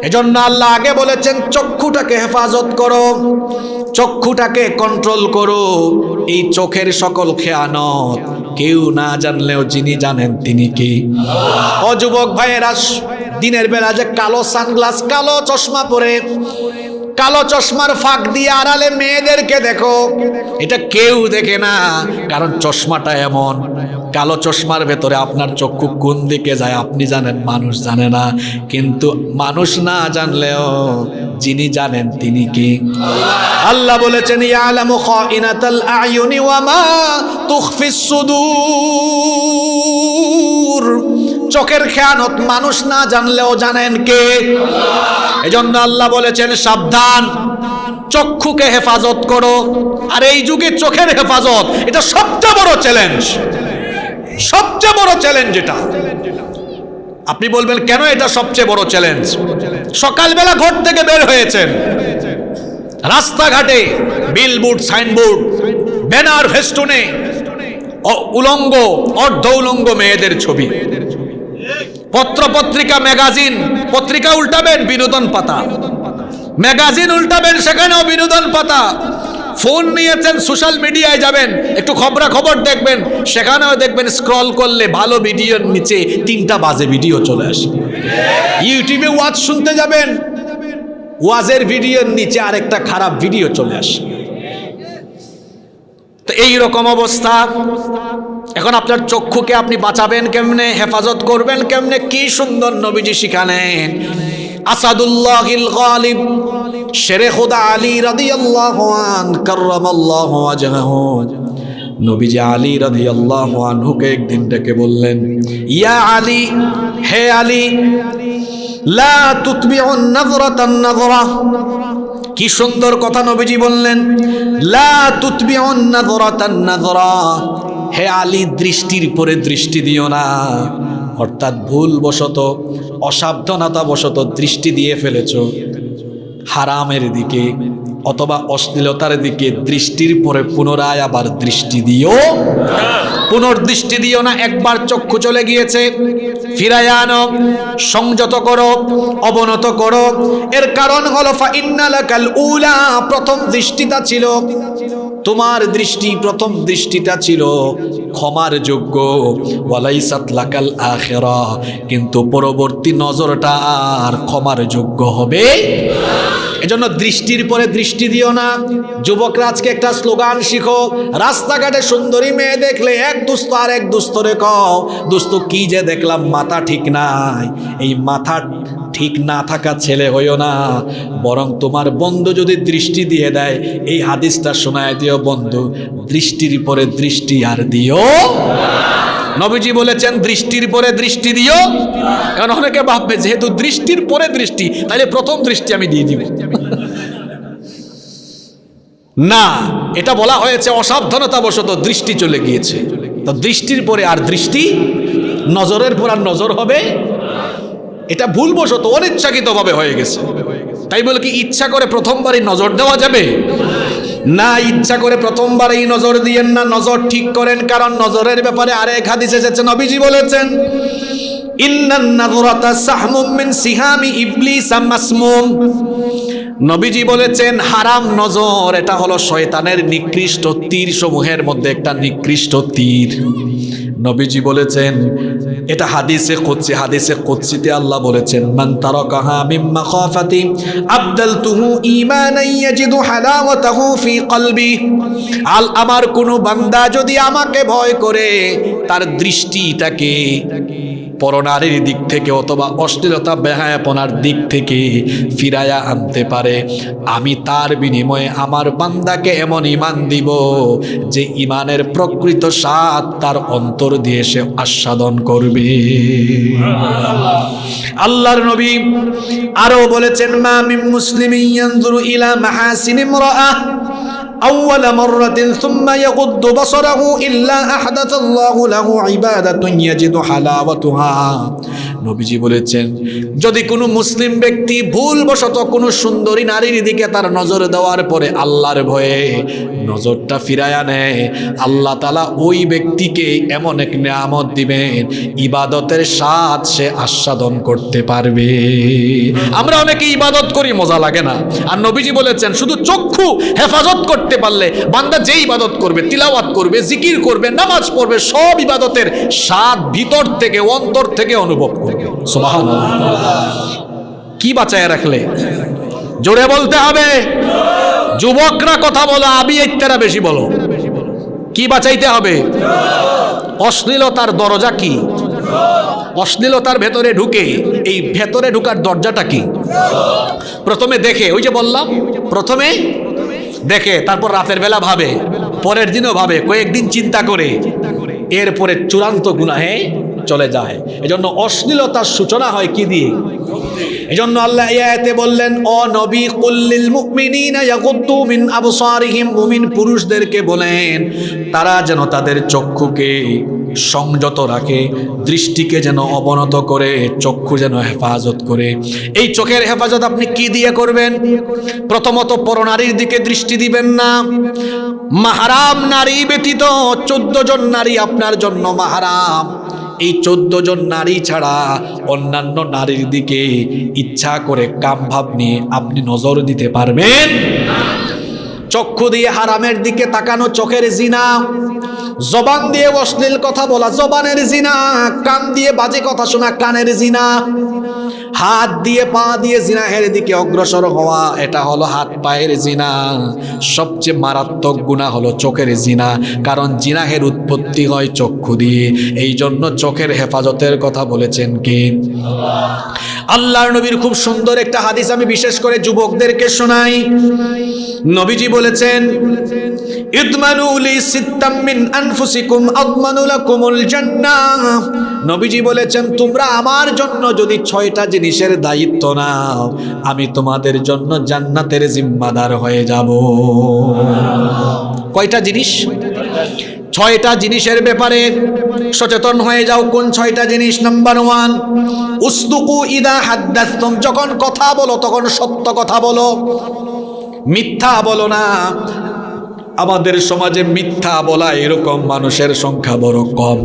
এজন্য আল্লাহ আগে বলেছেন চক্ষুটাকে হেফাজত করো, চক্ষুটাকে কন্ট্রোল করো। এই চোখের সকল খেয়ানত কেউ না জানলেও যিনি জানেন তিনি কি? ও যুবক ভাইয়েরা, দিনের বেলা যে কালো সানগ্লাস, কালো চশমা পরে, কালো চশমার ফাঁক দিয়ে আড়ালে মেয়েদেরকে দেখো, এটা কেউ দেখে না, কারণ চশমাটা এমন। কালো চশমার ভেতরে আপনার চক্ষু কোন দিকে যায় আপনি জানেন, মানুষ জানে না। কিন্তু মানুষ না জানলেও যিনি জানেন তিনি কি? আল্লাহ বলেছেন ইয়ালামু খাইনাতাল আয়ুনি ওয়া মা তুখফিস সুদূর, চোখের খেয়ানত মানুষ না জানলেও জানেন কে? এজন্য আল্লাহ বলেছেন সাবধান, চক্ষুকে হেফাজত করো। আর এই যুগে চোখের হেফাজত এটা সবচেয়ে বড় চ্যালেঞ্জ, সবচেয়ে বড় চ্যালেঞ্জ এটা। আপনি বলবেন কেন এটা সবচেয়ে বড় চ্যালেঞ্জ? সকালবেলা ঘর থেকে বের হয়েছেন, রাস্তাঘাটে বিলবোর্ড, সাইনবোর্ড, ব্যানার, ফেস্টুনে উলঙ্গ, অর্ধ উলঙ্গ মেয়েদের ছবি, পত্র পত্রিকা, ম্যাগাজিন, পত্রিকা উল্টাবেন বিনোদন পাতা, ম্যাগাজিন উল্টাবেন সেখানেও বিনোদন পাতা, ফোন নিয়েছেন সোশ্যাল মিডিয়ায় যাবেন একটু খবর দেখবেন, সেখানেও দেখবেন স্ক্রল করলে ভালো ভিডিওর নিচে 3টা বাজে ভিডিও চলে আসে। ইউটিউবে ওয়াজ শুনতে যাবেন, ওয়াজের ভিডিওর নিচে আরেকটা খারাপ ভিডিও চলে আসে। তো এই রকম অবস্থা। এখন আপনার চক্ষুকে আপনি বাঁচাবেন কেমনে, হেফাজত করবেন কেমনে? কি সুন্দর নবীজি শিখালেন। আসাদুল্লাহিল গালিব শেরে খুদা আলী রাদিয়াল্লাহু আনহু কাররামাল্লাহু ওয়াজহাহু, নবীজি আলী রাদিয়াল্লাহু আনহুকে একদিন ডেকে বললেন, ইয়া আলী, হে আলী, লা তুতবিউন নাযরাতান নাযরা। কি সুন্দর কথা নবীজি বললেন, লা তুতবিউন নাযরাতান নাযরা। হে আলী, দৃষ্টির পরে দৃষ্টি দিও না। অর্থাৎ ভুলবশত, অসাবধানতাবশত দৃষ্টি দিয়ে ফেলেছ হারামের দিকে অথবা অশ্লীলতার দিকে, দৃষ্টির পরে পুনরায় আবার দৃষ্টি দিও, পুনর্দৃষ্টি দিও না। একবার চক্ষু চলে গিয়েছে, ফিরায় আনো, সংযত করো, অবনত করো। এর কারণ হলো ফা ইন্না লাকাল উলা, প্রথম দৃষ্টিটা ছিল তোমার দৃষ্টি, প্রথম দৃষ্টিটা ছিল ক্ষমার যোগ্য, ওয়ালাইসাত লাকাল আখিরা, কিন্তু পরবর্তী নজরটা আর ক্ষমার যোগ্য হবে। এজন্য দৃষ্টির পরে দৃষ্টি দিও না। যুবকরা আজকে একটা স্লোগান শিখো, রাস্তাঘাটে সুন্দরী মেয়ে দেখলে এক দুস্ত আর এক দুস্তরে কও, দোস্ত কি যে দেখলাম, মাথা ঠিক নাই। এই মাথা ঠিক না থাকা ছেলে হইও না, বরং তোমার বন্ধু যদি দৃষ্টি দিয়ে দেয়, এই হাদিসটা শোনায় দিও, বন্ধু দৃষ্টির পরে দৃষ্টি আর দিও। নবীজি বলেছেন দৃষ্টির পরে দৃষ্টি দিও। এখন অনেকে ভাববে যেহেতু দৃষ্টির পরে দৃষ্টি, তাহলে প্রথম দৃষ্টি আমি দিয়ে দিব। না, এটা বলা হয়েছে অসাবধানতাবশত দৃষ্টি চলে গিয়েছে। তো দৃষ্টির পরে আর দৃষ্টি, নজরের পর আর নজর হবে, এটা ভুলবশত অনিচ্ছাকৃতভাবে হয়ে গেছে। তাই বলে কি ইচ্ছা করে প্রথমবারই নজর দেওয়া যাবে? না, ইচ্ছা করে প্রথমবারই নজর দিয়েন না, নজর ঠিক করেন। কারণ নজরের ব্যাপারে আরেক হাদিসে এসেছে, নবীজি বলেছেন ইন্নান নাযরাতা সাহমুম মিন সিহামি ইবলিস মাসমুম। নবীজি বলেছেন হারাম নজর এটা হলো শয়তানের নিকৃষ্ট তীর সমূহের মধ্যে একটা নিকৃষ্ট তীর। নবীজি বলেছেন, এটা হাদিসে কুদসিতে আল্লাহ বলেছেন, মান তারাকাহা মিম্মা খাফাতি আবদালতুহু ঈমানান ইয়াজিদু হালাওয়াতাহু ফি কলবি। আমার কোনো বান্দা যদি আমাকে ভয় করে, তার দৃষ্টিটাকে পরনারীর দিক থেকে অথবা অশ্লীলতা বেহায়াপনার দিক থেকে ফিরায়া আনতে পারে, আমি তার বিনিময়ে আমার বান্দাকে এমন ঈমান দিব যে ঈমানের প্রকৃত স্বাদ তার অন্তর দিয়ে সে আস্বাদন করবে। আল্লাহর নবী আরো বলেছেন, মা মিন মুসলিমিন ইয়ানজুরু ইলা মাহাসিনি ইমরাআহ أول مرة ثم يغض بصره إلا أحدث الله له عبادة يجد حلاوتها। নবীজি বলেছেন, যদি কোনো মুসলিম ব্যক্তি ভুলবশত কোনো সুন্দরী নারীর দিকে তার নজর দেওয়ার পরে আল্লাহর ভয়ে নজরটা ফিরায়া নেয়, আল্লাহ তাআলা ওই ব্যক্তিকে এমন এক নিয়ামত দিবেন, ইবাদতের স্বাদ সে আস্বাদন করতে পারবে। আমরা অনেকে ইবাদত করি, মজা লাগে না। আর নবীজি বলেছেন শুধু চক্ষু হেফাজত করতে পারলে বান্দা যে ইবাদত করবে, তিলাওয়াত করবে, জিকির করবে, নামাজ পড়বে, সব ইবাদতের স্বাদ ভিতর থেকে, অন্তর থেকে অনুভব করবে। সুবহানাল্লাহ। কি বাঁচায় রাখলে? জোরে বলতে হবে। যুবকরা কথা বলো, আবি ইত্যারা বেশি বলো। কি বাঁচাইতে হবে? অশ্লীলতার দরজা কি? অশ্লীলতার ভেতরে ঢুকে, এই ভেতরে ঢুকার দরজাটা কি? প্রথমে দেখে, ওই যে বললাম, প্রথমে দেখে, তারপর রাতের বেলা ভাবে, পরের দিনও ভাবে, কয়েকদিন চিন্তা করে, এরপরে চূড়ান্ত গুনাহে চলে যায়। এজন্য অশ্লীলতার সূচনা হয় কি দিয়ে? এজন্য আল্লাহ এই আয়াতে বললেন, ও নবী কুল্লিল মুমিনিনা ইয়াগুদ্দু মিন আবসারিহিম, মুমিন পুরুষদেরকে বলেন তারা যেন তাদের চক্ষুকে সংযত রাখে, দৃষ্টিকে যেন অবনত করে, চক্ষু যেন হেফাজত করে। এই চোখের হেফাজত আপনি কি দিয়ে করবেন? প্রথমত পরনারীর দিকে দৃষ্টি দিবেন না। মাহরাম নারী ব্যতীত 14 জন নারী আপনার জন্য মাহরাম। এই 14 জন নারী ছাড়া অন্যান্য নারীর দিকে ইচ্ছা করে কাম ভাব নিয়ে আপনি নজর দিতে পারবেন না। চক্ষু দিয়ে হারামের দিকে তাকানো চোখের জিনা, জবান দিয়ে অশ্লীল কথা বলা জবানের জিনা, কান দিয়ে বাজে কথা শোনা কানের জিনা, হাত দিয়ে পা দিয়ে জিনাহের দিকে অগ্রসর হওয়া এটা হলো হাত পায়ের জিনা। সবচেয়ে মারাত্মক গুনাহ হলো চোখের জিনা, কারণ জিনাহের উৎপত্তি হয় চক্ষু দিয়ে। এই জন্য চোখের হেফাজতের কথা বলেছেন কে? আল্লাহর নবীর খুব সুন্দর একটা হাদিস আমি বিশেষ করে যুবকদেরকে শোনাই। নবীজি বলেছেন, ইদমানু লি সিত্তাম মিন আনফুসিকুম আদমানু লাকুমুল জান্নাহ। নবীজি বলেছেন, তোমরা আমার জন্য যদি 6টা জিনিসের দায়িত্ব নাও, আমি তোমাদের জন্য জান্নাতের জিম্মাদার হয়ে যাব। কয়টা জিনিস? 6টা জিনিসের ব্যাপারে সচেতন হয়ে যাও। কোন 6টা জিনিস? নাম্বার 1, উসদুকু ইদা হাদ্দাসতুম। যখন কথা বলো তখন সত্য কথা বলো, মিথ্যা বলো না। আমাদের সমাজে মিথ্যা বলা এরকম মানুষের সংখ্যা বড় কম।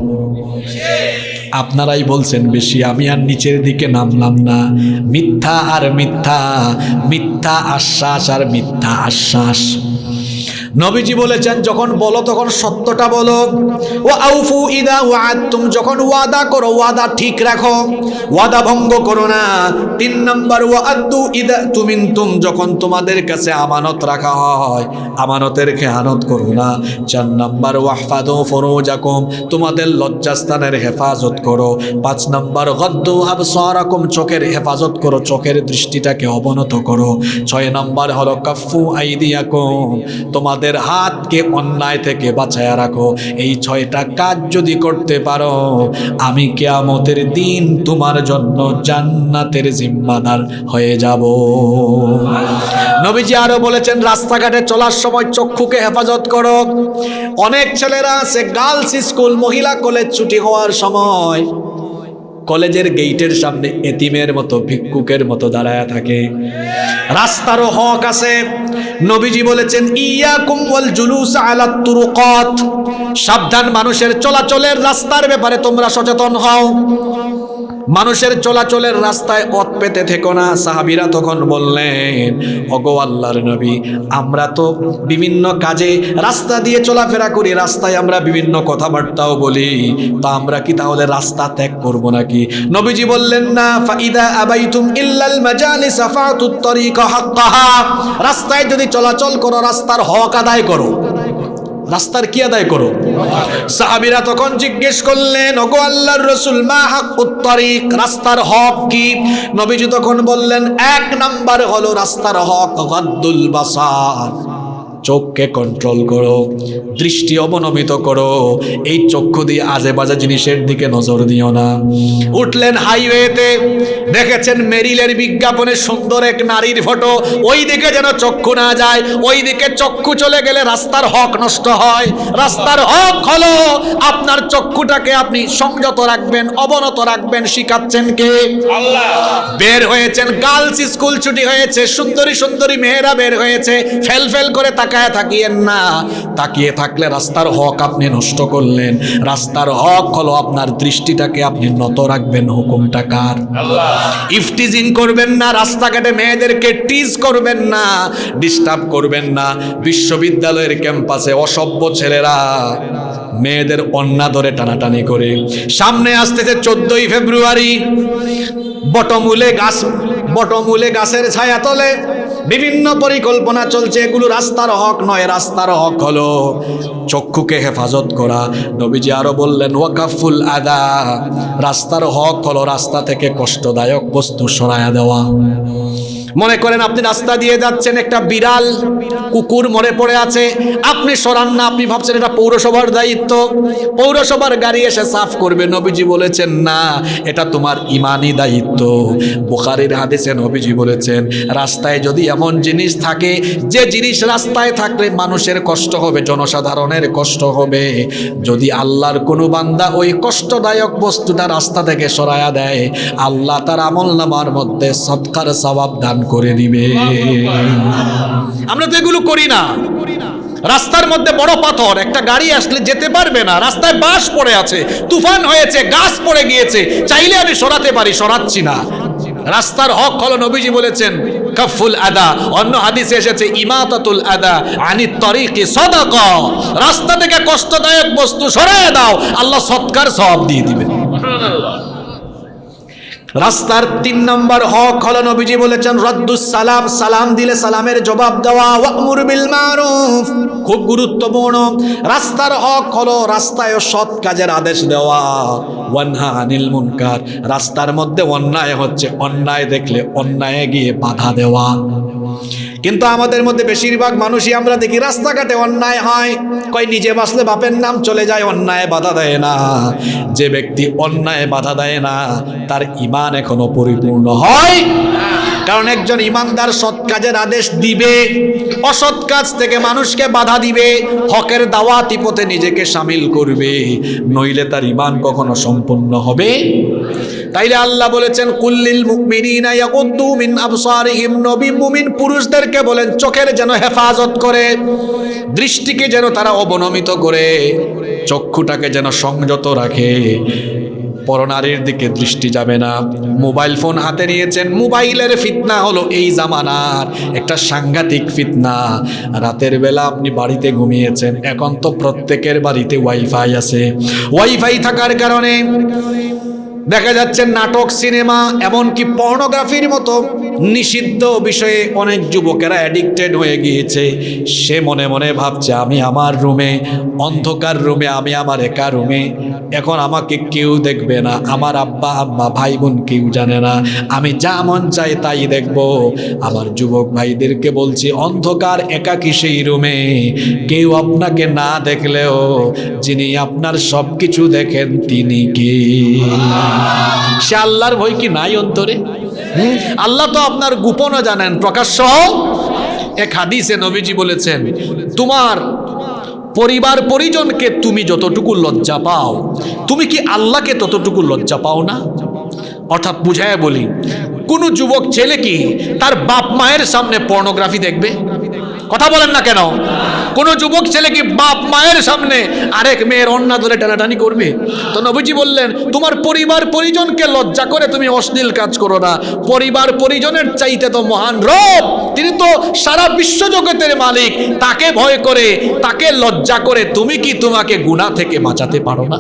আপনারাই বলছেন বেশি, আমি আর নিচের দিকে নামলাম না। মিথ্যা আর মিথ্যা, মিথ্যা আশ্বাস আর মিথ্যা আশ্বাস। নবীজি বলেছেন, যখন বলো তখন সত্যটা বলো। ও আউফু ইদা ওয়াআদতুম। যখন ওয়াদা করো ওয়াদা ঠিক রাখো, ওয়াদা ভঙ্গ করো না। 3 নাম্বার, ওয়াআদু ইদা তুমিনতুম। যখন তোমাদের কাছে আমানত রাখা হয় আমানতের খেয়ানত করো না। 4 নাম্বার, ওয়াহফাদু ফুরুজাকুম। তোমাদের লজ্জাস্থানের হেফাজত করো। 5 নাম্বার, গদ্দু আবসারাকুম। চোখের হেফাজত করো, চোখের দৃষ্টিটাকে অবনত করো। 6 নাম্বার হলো কাফু আইদিয়াকুম। তোমাদের হাতকে অন্যায় থেকে বাঁচায়া রাখো। এই 6টা কাজ যদি করতে পারো, আমি কিয়ামতের দিন তোমার জন্য জান্নাতের জিম্মাদার হয়ে যাব। নবীজি আরো বলেছেন, রাস্তাঘাটে চলার সময় চক্ষুকে হেফাজত করো। অনেক ছেলেরা আছে গার্লস স্কুল, মহিলা কলেজ ছুটি হওয়ার সময় কলেজের গেইটের সামনে এতিমের মতো, ভিক্ষুকের মতো দাঁড়ায় থাকে। রাস্তারও হক আছে। নবীজি বলেছেন, ইয়াকুম ওয়াল জুলুস আলা তুরুকাত। সাবধান, মানুষের চলাচলের রাস্তার ব্যাপারে তোমরা সচেতন হও। মানুষের চলাচলের রাস্তায় অত পেতে থেকো না। সাহাবীরা তখন বললেন, ওগো আল্লাহর নবী, আমরা তো বিভিন্ন কাজে রাস্তা দিয়ে চলাফেরা করি, রাস্তায় আমরা বিভিন্ন কথাবার্তাও বলি, তো আমরা কি তাহলে রাস্তা ত্যাগ করব নাকি? নবীজি বললেন, না, ফাইদা আবাইতুম ইল্লাল মাজালিস ফাতুত তরিকা হাক্কাহা। রাস্তায় যদি চলাচল করো রাস্তার হক আদায় করো। রাস্তার কি আদায় করো? সাহাবীরা তখন জিজ্ঞেস করলেন, ওগো আল্লাহর রাসূল, মা হাক্কুত তরিক। রাস্তার হক কি? নবীজি তখন বললেন, 1 নাম্বার হলো রাস্তার হক গাদ্দুল বাসার। চোখকে কন্ট্রোল করো, দৃষ্টি অবনমিত করো। এই চক্ষু দিয়ে আজে বাজে জিনিসের দিকে নজর দিও না। উঠলেন হাইওয়েতে, দেখেছেন মেরিলের বিজ্ঞাপনে সুন্দর এক নারীর ফটো, ওই দিকে যেন চক্ষু না যায়। ওই দিকে চক্ষু চলে গেলে রাস্তার হক নষ্ট হয়। রাস্তার হক হলো আপনার চক্ষুটাকে আপনি সংযত রাখবেন, অবনত রাখবেন। শিখাচ্ছেন কে? আল্লাহ। বের হয়েছেন, গার্লস স্কুল ছুটি হয়েছে, সুন্দরী সুন্দরী মেয়েরা বের হয়েছে, ফেল ফেল করে তাকায় থাকিয়েন না। তাকিয়ে থাকলে রাস্তার হক আপনি নষ্ট করলেন। রাস্তার হক হলো আপনার দৃষ্টিটাকে আপনি নত রাখবেন। হুকুমটা কার? আল্লাহ। ইফটিজিং করবেন না, রাস্তাঘাটে মেয়েদেরকে টিজ করবেন না, ডিস্টার্ব করবেন না। বিশ্ববিদ্যালয়ের ক্যাম্পাসে অসভ্য ছেলেরা মেয়েদের অন্না ধরে টানাটানি করে। সামনে আসতেছে 14ই ফেব্রুয়ারি, বটমূলে গাছের ছায়া তলে বিভিন্ন পরিকল্পনা চলছে। এগুলো রাস্তার হক নয়। রাস্তার হক হলো চক্ষুকে হেফাজত করা। নবীজি আরো বললেন, ওয়াকাফুল আদা। রাস্তার হক হলো রাস্তা থেকে কষ্টদায়ক বস্তু সরায়া দেওয়া। মনে করেন আপনি রাস্তা দিয়ে যাচ্ছেন, একটা বিড়াল কুকুর মরে পড়ে আছে, আপনি সরান না, আপনি ভাবছেন এটা পৌরসভার দায়িত্ব, পৌরসভার গাড়ি এসে সাফ করবে। নবীজি বলেছেন না, এটা তোমার ইমানি দায়িত্ব। বুখারীর হাদিসে নবীজি বলেছেন, রাস্তায় যদি এমন জিনিস থাকে, যে জিনিস রাস্তায় থাকলে মানুষের কষ্ট হবে, জনসাধারণের কষ্ট হবে, যদি আল্লাহর কোনো বান্দা ওই কষ্টদায়ক বস্তুটা রাস্তা থেকে সরায়া দেয়, আল্লাহ তার আমলনামার মধ্যে সদকার সওয়াব দান করে দিবে। আমরা তো এগুলো করি না। রাস্তার মধ্যে বড় পাথর, একটা গাড়ি আসলে যেতে পারবে না, রাস্তায় বাঁশ পড়ে আছে, তুফান হয়েছে, গাছ পড়ে গিয়েছে, চাইলে আমি সরাতে পারি, সরাচ্ছি না। রাস্তার হক হলো, নবীজি বলেছেন কাফুল আদা। অন্য হাদিসে এসেছে ইমাতাতুল আদা আনিত তরিকি সাদাকা। রাস্তা থেকে কষ্টদায়ক বস্তু সরিয়ে দাও, আল্লাহ সদকার সওয়াব দিয়ে দিবেন। রাস্তার 3 নম্বর হক হলো, নবীজি বলেছেন রদ্দুস সালাম, সালাম দিলে সালামের জবাব দেওয়া, ওয়ামুর বিল মারুফ, খুব গুরুত্বপূর্ণ। রাস্তার হক হলো রাস্তায় সৎ কাজের আদেশ দেওয়া, ওয়ানহা আনিল মুনকার, রাস্তার মধ্যে অন্যায় হচ্ছে, অন্যায় দেখলে অন্যায়ে গিয়ে বাধা দেওয়া। কিন্তু আমাদের মধ্যে বেশিরভাগ মানুষই আমরা দেখি রাস্তাঘাটে অন্যায় হয়, কই নিজে বাঁচলে বাপের নাম চলে যায়, অন্যায় বাধা দেয় না। যে ব্যক্তি অন্যায় বাধা দেয় না, তার ঈমান এখনো পরিপূর্ণ হয়। কারণ একজন ঈমানদার সৎ কাজের আদেশ দিবে, অসৎ কাজ থেকে মানুষকে বাধা দিবে, হকের দাওয়াতি পথে নিজেকে শামিল করবে, নইলে তার ঈমান কখনো সম্পূর্ণ হবে। তাইলে আল্লাহ বলেছেন কুল্লিল মুমিনিনা ইয়াগুদ্দু মিন আবসারিহিম, নবী মুমিন পুরুষদেরকে বলেন চোখের যেন হেফাজত করে, দৃষ্টিকে যেন তারা অবনমিত করে, চক্ষুটাকে যেন সংযত রাখে, পরনারীর দিকে দৃষ্টি যাবে না। মোবাইল ফোন হাতে নিয়েছেন, মোবাইলের ফিতনা হলো এই জামানার একটা সাংঘাতিক ফিতনা। রাতের বেলা আপনি বাড়িতে ঘুমিয়েছেন, এখন তো প্রত্যেকের বাড়িতে ওয়াইফাই আছে। ওয়াইফাই থাকার কারণে দেখা যাচ্ছে নাটক, সিনেমা, এমনকি পর্নোগ্রাফির মতো নিষিদ্ধ বিষয়ে অনেক যুবকেরা অ্যাডিক্টেড হয়ে গিয়েছে। সে মনে মনে ভাবছে আমি আমার রুমে, অন্ধকার রুমে, আমি আমার একা রুমে, এখন আমাকে কেউ দেখবে না, আমার আব্বা আম্মা ভাই বোন কেউ জানে না, আমি যা মন চাই তাই দেখব। আমার যুবক ভাইদেরকে বলছি, অন্ধকার একাকী সেই রুমে কেউ আপনাকে না দেখলেও যিনি আপনার সব কিছু দেখেন তিনি কে? সে আল্লাহর ভয় কি নাই অন্তরে? আল্লাহ তো আপনার গোপনও জানেন, প্রকাশ্য। এক হাদিসে নবীজি বলেছেন, তোমার পরিবার পরিজনকে তুমি যতটুকু লজ্জা পাও, তুমি কি আল্লাহকে ততটুকু লজ্জা পাও না? অর্থাৎ বুঝায় বলি, কোন যুবক ছেলে কি তার বাপ মায়ের সামনে পর্নোগ্রাফি দেখবে? কথা বলেন না কেন? কোন যুবক ছেলে কি বাপ মায়ের সামনে আরেক মেয়ের অন্না ধরে টানাটানি করবে? তো নবীজি বললেন, তোমার পরিবার পরিজনকে লজ্জা করে তুমি অশ্লীল কাজ করো না। পরিবার পরিজনের চাইতে তো মহান রব, তিনি তো সারা বিশ্ব জগতের মালিক, তাকে ভয় করে, তাকে লজ্জা করে তুমি কি তোমাকে গুনাহ থেকে বাঁচাতে পারো না?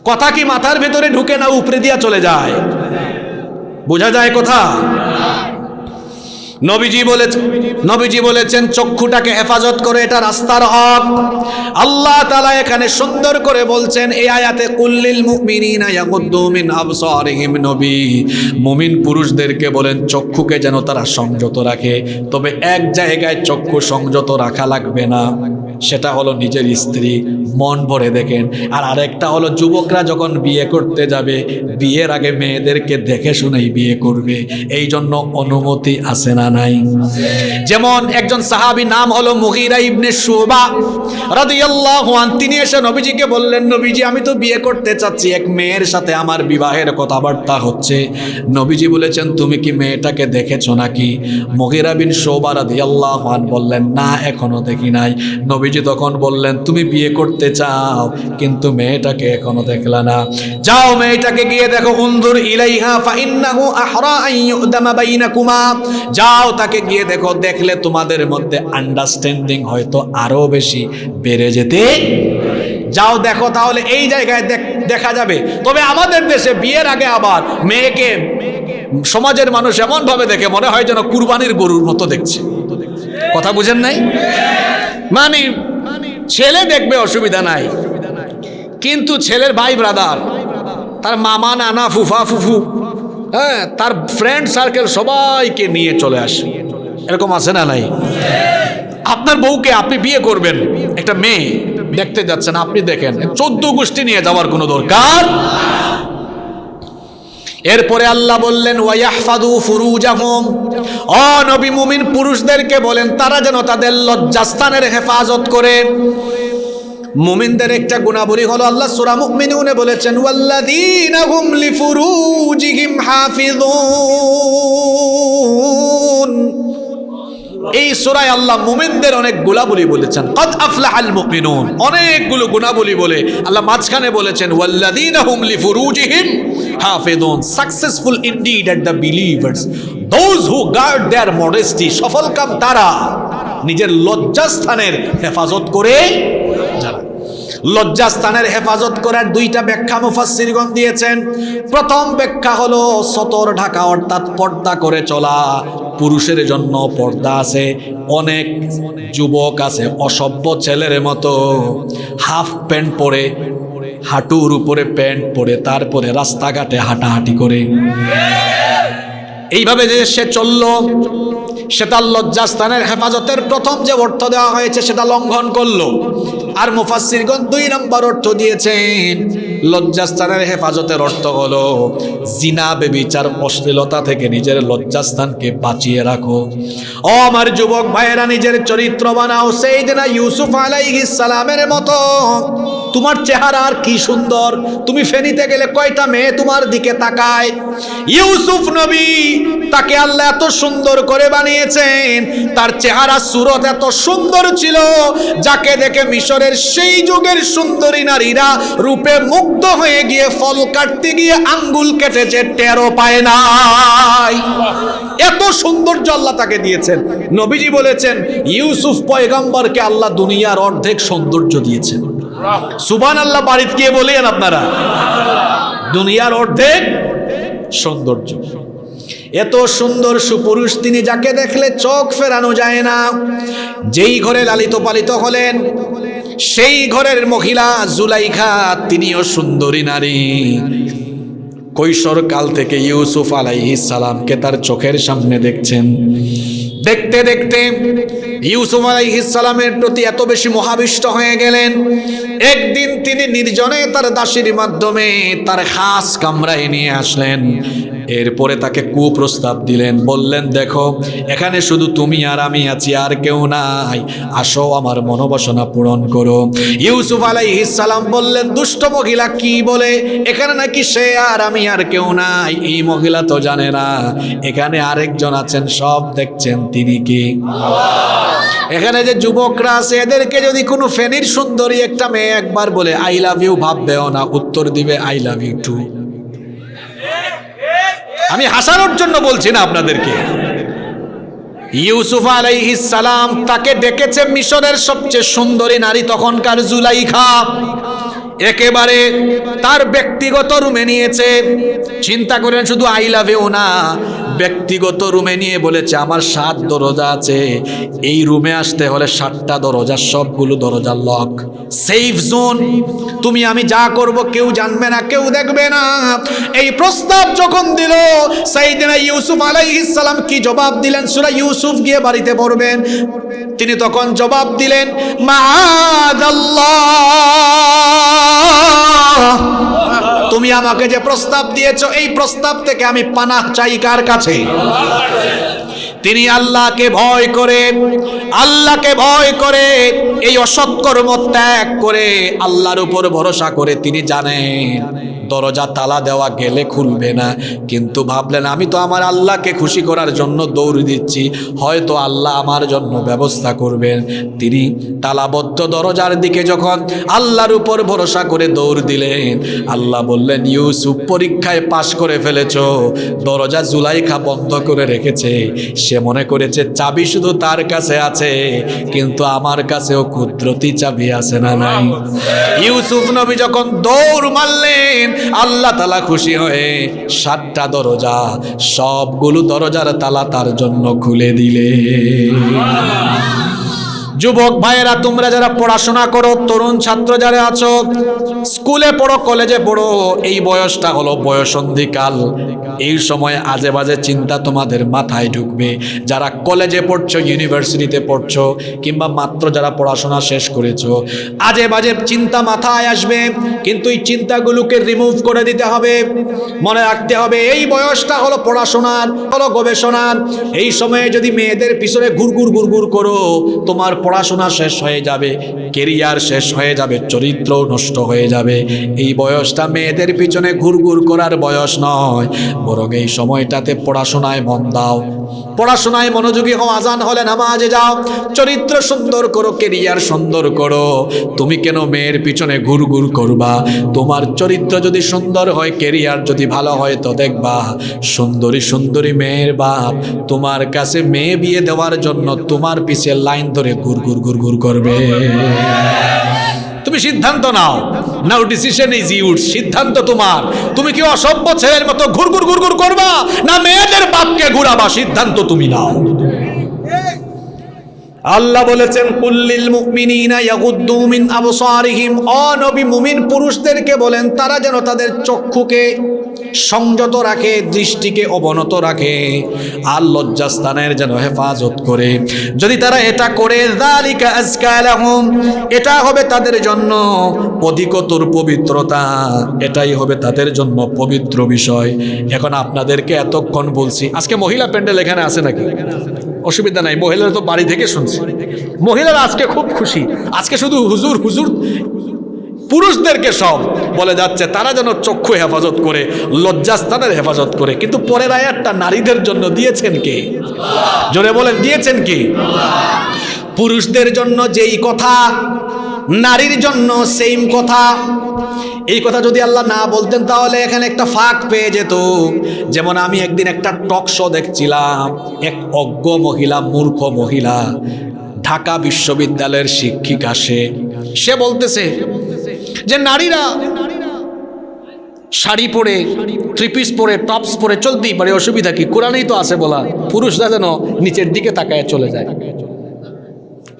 কথা কি মাথার ভেতরে ঢুকে না উপরে দিয়া চলে যায়? বোঝা যায় কথা? নবীজি বলেছেন চক্ষুটাকে হেফাজত করে, এটা রাস্তার হক। আল্লাহ তাআলা এখানে সুন্দর করে বলছেন এই আয়াতে, কুল্লিল মুমিনিনা ইয়াগুদ্দু মিন আবসারিহিম, নবী মুমিন পুরুষদেরকে বলেন চক্ষুকে যেন তারা সংযত রাখে। তবে এক জায়গায় চক্ষু সংযত রাখা লাগবে না, সেটা হলো নিজের স্ত্রী, মন ভরে দেখেন। আর আরেকটা হলো যুবকরা যখন বিয়ে করতে যাবে, বিয়ের আগে মেয়েদেরকে দেখে শুনেই বিয়ে করবে, এই জন্য অনুমতি আছে না নাই? যেমন একজন সাহাবী, নাম হলো মুগীরা ইবনে শুবা রাদিয়াল্লাহু আনহু, তিনি এসে নবীজিকে বললেন, নবীজি আমি তো বিয়ে করতে চাচ্ছি, এক মেয়ের সাথে আমার বিবাহের কথাবার্তা হচ্ছে। নবীজি বলেছেন তুমি কি মেয়েটাকে দেখেছো নাকি? মুগীরা বিন শুবা রাদিয়াল্লাহু আনহু বললেন, না এখনো দেখি নাই। নবীজি তখন বললেন, তুমি বিয়ে করতে চাও কিন্তু মেয়েটাকে এখনো দেখলা না, যাও মেয়েটাকে গিয়ে দেখো, উনজুর ইলাইহা ফাইন্নাহু আহরা আন ইউদামা বাইনাকুমা, যাও তাকে গিয়ে দেখো, দেখলে তোমাদের মধ্যে আন্ডারস্ট্যান্ডিং হয়তো আরো বেশি বেড়ে যেতে। যাও দেখো, তাহলে এই জায়গায় দেখা যাবে। তবে আমাদের দেশে বিয়ের আগে আবার মেয়েকে সমাজের মানুষ এমন ভাবে দেখে, মনে হয় যেন কুরবানির গরুর মতো দেখছে। কথা বুঝেন নাই? মানে ছেলে দেখবে অসুবিধা নাই, কিন্তু ছেলের ভাই ব্রাদার, তার মামা নানা ফুফা ফুফু হ্যাঁ, তার ফ্রেন্ড সার্কেল সবাইকে নিয়ে চলে আসে। এরকম আছে না নাই? আপনার বউকে আপনি বিয়ে করবেন, একটা মেয়ে দেখতে যাচ্ছেন, আপনি দেখেন 14 গোষ্ঠী নিয়ে যাওয়ার কোনো দরকার। এরপরে আল্লাহ বললেন ওয়াইয়াহফাযু ফুরুজাহুম, ও নবী মুমিন পুরুষদেরকে বলেন তারা যেন তাদের লজ্জাস্থানের হেফাজত করে। মুমিনদের একটা গুণাবলী হলো আল্লাহ সূরা মুমিনুনে বলেছেন ওয়াল্লাযীনা হুম লিফুরুজিহিম হাফিযুন। এই সূরায় আল্লাহ মুমিনদের অনেক গুণাবলী বলেছেন, কদ আফলাহাল মুমিনুন, অনেকগুলো গুণাবলী বলে আল্লাহ মাঝখানে বলেছেন ওয়াল্লাযীনা হুম লিফুরুজিহিম হাফিযুন, successful indeed are the believers, those who guard their modesty, সফলকাম তারা নিজের লজ্জাস্থানের হেফাজত করে যারা। লজ্জাস্থানের হেফাজত করার দুইটা ব্যাখ্যা মুফাসসিরগণ দিয়েছেন। প্রথম ব্যাখ্যা হলো সতর ঢাকা, অর্থাৎ পর্দা করে চলা। পুরুষের জন্য পর্দা আছে, অনেক যুবক আছে অসভ্য ছেলের মতো হাফ প্যান্ট পরে, হাঁটুর উপরে প্যান্ট পরে, তারপরে রাস্তাঘাটে হাঁটাহাঁটি করে। এইভাবে যে সে চলল, সেটা লজ্জাস্থানের হেফাজতের প্রথম যে অর্থ দেওয়া হয়েছে সেটা লঙ্ঘন করলো। আর মুফাসসিরগণ 2 নম্বর অর্থ দিয়েছেন, লজ্জাস্থানের হেফাজতের অর্থ হলো জিনা, ব্যভিচার, অশ্লীলতা থেকে নিজের লজ্জাস্থানকে বাঁচিয়ে রাখো। ও আমার যুবক ভাইয়েরা, নিজের চরিত্র বানাও সাইয়েদনা ইউসুফ আলাইহিস সালামের মতো। তোমার চেহারা আর কি সুন্দর, তুমি ফেনীতে গেলে কয়টা মেয়ে তোমার দিকে তাকায়। ইউসুফ নবী, তাকে আল্লাহ এত সুন্দর করে বানিয়েছেন, তার চেহারা সুরত এত সুন্দর ছিল, যাকে দেখে মিশরের সেই যুগের সুন্দরী নারীরা রূপে মুগ্ধ হয়ে গিয়ে ফল কাটতে গিয়ে আঙ্গুল কেটেছে, টেরও পায় নাই। এত সৌন্দর্য আল্লাহ তাকে দিয়েছেন। নবীজি বলেছেন ইউসুফ পয়গম্বরকে আল্লাহ দুনিয়ার অর্ধেক সৌন্দর্য দিয়েছেন। সুবহানাল্লাহ, বাড়িতে গিয়ে বলেন আপনারা, দুনিয়ার অর্ধেক সৌন্দর্য। এত সুন্দর সুপুরুষ তিনি, যাকে দেখলে চোখ ফেরানো যায় না। যেই ঘরে লালিত পালিত হলেন, সেই ঘরের মহিলা জুলাইখা, তিনিও সুন্দরী নারী। কৈশোর কাল থেকে ইউসুফ আলাইহিস সালামকে তার চোখের সামনে দেখছেন। দেখতে দেখতে ইউসুফ আলাইহিস সালামের প্রতি এত বেশি মোহাবিষ্ট হয়ে গেলেন, একদিন তিনি নির্জনে তার দাসীর মাধ্যমে তার খাস কামরায় নিয়ে আসলেন। এরপরে তাকে কুপ্রস্তাব দিলেন, বললেন দেখো এখানে শুধু তুমি আর আমি আছি, আর কেউ নাই, আসো আমার মনোবাসনা পূরণ করো। ইউসুফ আলাইহিস সালাম বললেন, দুষ্ট মহিলা কি বলে, এখানে নাকি সে আর আমি আর কেউ নাই। এই মহিলা তো জানে না এখানে আরেকজন আছেন, সব দেখছেন, তিনি কি? এখানে যে যুবকরা আছে, এদেরকে যদি কোনো ফেনীর সুন্দরী একটা মেয়ে একবার বলে আই লাভ ইউ, ভাববেও না, উত্তর দিবে আই লাভ ইউ টু। আমি হাসানোর জন্য বলছি না আপনাদেরকে। ইউসুফ আলাইহিস সালাম তাকে ডেকেছে মিশরের সবচেয়ে সুন্দরী নারী তখনকার জুলাইখা, একেবারে তার ব্যক্তিগত রুমে নিয়েছে। চিন্তা করেন, শুধু আই লাভ ইউ না, ব্যক্তিগত রুমে নিয়ে বলেছে আমার 7 দরজা আছে, এই রুমে আসতে হলে 7টা দরজা, সবগুলো দরজা লক, সেফ জোন, তুমি আমি যা করব কেউ জানবে না, কেউ দেখবে না। এই প্রস্তাব যখন দিল, সাইয়েদনা ইউসুফ আলাইহিস সালাম কি জবাব দিলেন? সূরা ইউসুফ গিয়ে বাড়িতে পড়বেন। তিনি তখন জবাব দিলেন মাআযাল্লাহ, তুমি আমাকে যে প্রস্তাব দিয়েছো, এই প্রস্তাব থেকে আমি পানাহ চাই কার কাছে? তিনি আল্লাহকে ভয় করে, আল্লাহকে ভয় করে, এই অসৎকর্ম ত্যাগ করে, আল্লাহর উপর ভরসা করে, তিনি জানেন দরজা তালা দেওয়া গেলে খুলবে না, কিন্তু ভাবলেন আমি তো আমার আল্লাহকে খুশি করার জন্য দৌড় দিচ্ছি, হয়তো আল্লাহ আমার জন্য ব্যবস্থা করবেন। তিনি তালাবদ্ধ দরজার দিকে যখন আল্লাহর উপর ভরসা করে দৌড় দিলেন, আল্লাহ বললেন ইউসুফ পরীক্ষায় পাশ করে ফেলেছো। দরজা জুলাইখা বন্ধ করে রেখেছে, সে মনে করেছে চাবি শুধু তার কাছে আছে, কিন্তু আমার কাছেও কুদরতি চাবি আছে না নাই? ইউসুফ নবী যখন দৌড় মারলেন, আল্লাহ তাআলা খুশি হয়ে 7টা দরজা, সবগুলো দরজার তালা তার জন্য খুলে দিলে। যুবক ভাইয়েরা, তোমরা যারা পড়াশোনা করো, তরুণ ছাত্র যারা আছো, স্কুলে পড়ো, কলেজে পড়ো, এই বয়সটা হলো বয়সন্ধিকাল। এই সময় আজে বাজে চিন্তা তোমাদের মাথায় ঢুকবে। যারা কলেজে পড়ছো, ইউনিভার্সিটিতে পড়ছো, কিংবা মাত্র যারা পড়াশোনা শেষ করেছো, আজে বাজে চিন্তা মাথায় আসবে, কিন্তু এই চিন্তাগুলোকে রিমুভ করে দিতে হবে। মনে রাখতে হবে এই বয়সটা হলো পড়াশোনার, হলো গবেষণার। এই সময়ে যদি মেয়েদের পিছনে ঘুরঘুর করো, তোমার পড়াশোনা শেষ হয়ে যাবে, কেরিয়ার শেষ হয়ে যাবে, চরিত্র নষ্ট হয়ে যাবে। এই বয়সটা মেয়েদের পিছনে ঘুরঘুর করার বয়স নয়, বরং এই সময়টাতে পড়াশোনায় মন দাও, পড়াশোনায় মনোযোগী হও, আজান হলে নামাজে যাও, চরিত্র সুন্দর করো, কেরিয়ার সুন্দর করো। তুমি কেন মেয়ের পিছনে ঘুরঘুর করবা? তোমার চরিত্র যদি সুন্দর হয়, কেরিয়ার যদি ভালো হয়, তো দেখবা সুন্দরী সুন্দরী মেয়ের বাপ তোমার কাছে মেয়ে বিয়ে দেওয়ার জন্য তোমার পিছে লাইন ধরে ঘুরঘুর করবে। তুমি সিদ্ধান্ত নাও, নাও ডিসিশন ইজ ইউরস, সিদ্ধান্ত তোমার। তুমি কি অসভ্য ছেলের মতো ঘুরঘুর করবা, না মেয়েদের বাপকে ঘুরাবা? সিদ্ধান্ত তুমি নাও। আল্লাহ বলেছেন, কুল্লিল মুমিনিনা ইয়াগুদ্দু মিন আবসারিহিম, ও নবী মুমিন পুরুষদেরকে বলেন তারা যেন তাদের চক্ষুকে সংযত রাখে, দৃষ্টিকে অবনত রাখে, আর লজ্জাস্থানের যেন হেফাজত করে। যদি তারা এটা করে, যালিকা আযকা লাহুম, এটা হবে তাদের জন্য অধিকতর পবিত্রতা, এটাই হবে তাদের জন্য পবিত্র বিষয়। এখন আপনাদেরকে এতক্ষণ বলছি, আজকে মহিলা প্যান্ডেল এখানে আছে নাকি? অসুবিধা নাই, মহিলারা তো বাড়ি থেকে শুনছে। মহিলারা আজকে খুব খুশি, আজকে শুধু হুজুর হুজুর পুরুষদেরকে সব বলে যাচ্ছে তারা যেন চক্ষু হেফাজত করে, লজ্জাস্থানের হেফাজত করে। কিন্তু পরের আয়াতটা নারীদের জন্য দিয়েছেন কে? জোরে বলেন, দিয়েছেন কি? পুরুষদের জন্য যেই কথা, নারীর জন্য সেম কথা। এই কথা যদি আল্লাহ না বলতেন তাহলে এখানে একটা ফাঁক পেয়ে যেত। যেমন আমি একদিন একটা টক শো দেখছিলাম, এক অজ্ঞ মহিলা, মূর্খ মহিলা, ঢাকা বিশ্ববিদ্যালয়ের শিক্ষিকা, সে বলতেছে যে নারীরা শাড়ি পরে, থ্রি পিস পরে, টপস পরে চলতেই পারে, অসুবিধা কি? কোরআনেই তো আছে বলা, পুরুষরা যেন নিচের দিকে তাকায় চলে যায়।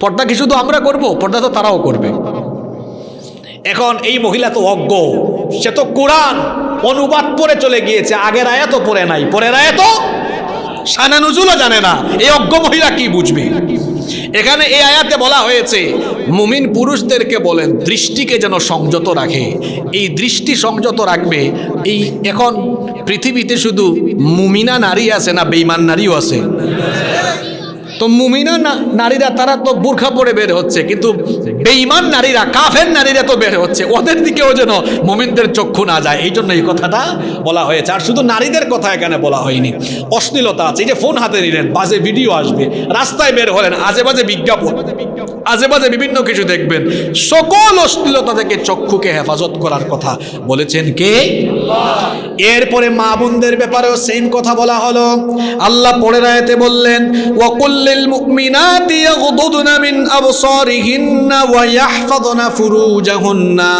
পর্দা কি শুধু আমরা করব? পর্দা তো তারাও করবে। এখন এই মহিলা তো অজ্ঞ, সে তো কোরআন অনুবাদ পড়ে চলে গিয়েছে, আগের আয়াতও পড়ে নাই, পরের আয়াতও শানে নুজুলও জানে না। এই অজ্ঞ মহিলা কি বুঝবে? এখানে এই আয়াতে বলা হয়েছে মুমিন পুরুষদেরকে বলেন দৃষ্টিকে যেন সংযত রাখে। এই দৃষ্টি সংযত রাখবে। এই এখন পৃথিবীতে শুধু মুমিনা নারী আছে না বেঈমান নারীও আছে? তো মুমিনা নারীরা তারা তো বোরখা পরে বের হচ্ছে, কিন্তু বেঈমান নারীরা, কাফের নারীরা তো বের হচ্ছে, ওদের দিকেও যেন মুমিনদের চক্ষু না যায়, এই জন্য এই কথাটা বলা হয়েছে। আর শুধু নারীদের কথা এখানে বলা হয়নি, অশ্লীলতা আছে। এই যে ফোন হাতে নিলেন, বাজে ভিডিও আসবে, রাস্তায় বের হলেন, আজে বাজে বিজ্ঞাপন, আজে বাজে বিভিন্ন কিছু দেখবেন, সকল অশ্লীলতা থেকে চক্ষুকে হেফাজত করার কথা বলেছেন কে? এরপরে মা বোনদের ব্যাপারেও সেম কথা বলা হলো। আল্লাহ পরের আয়াতে বললেন, ওয়াকুল্লিল মুমিনাতি ইয়াগুদুনা মিন আবসারিহিন্না ওয়া ইয়াহফাযনা ফুরুজাহুন্না,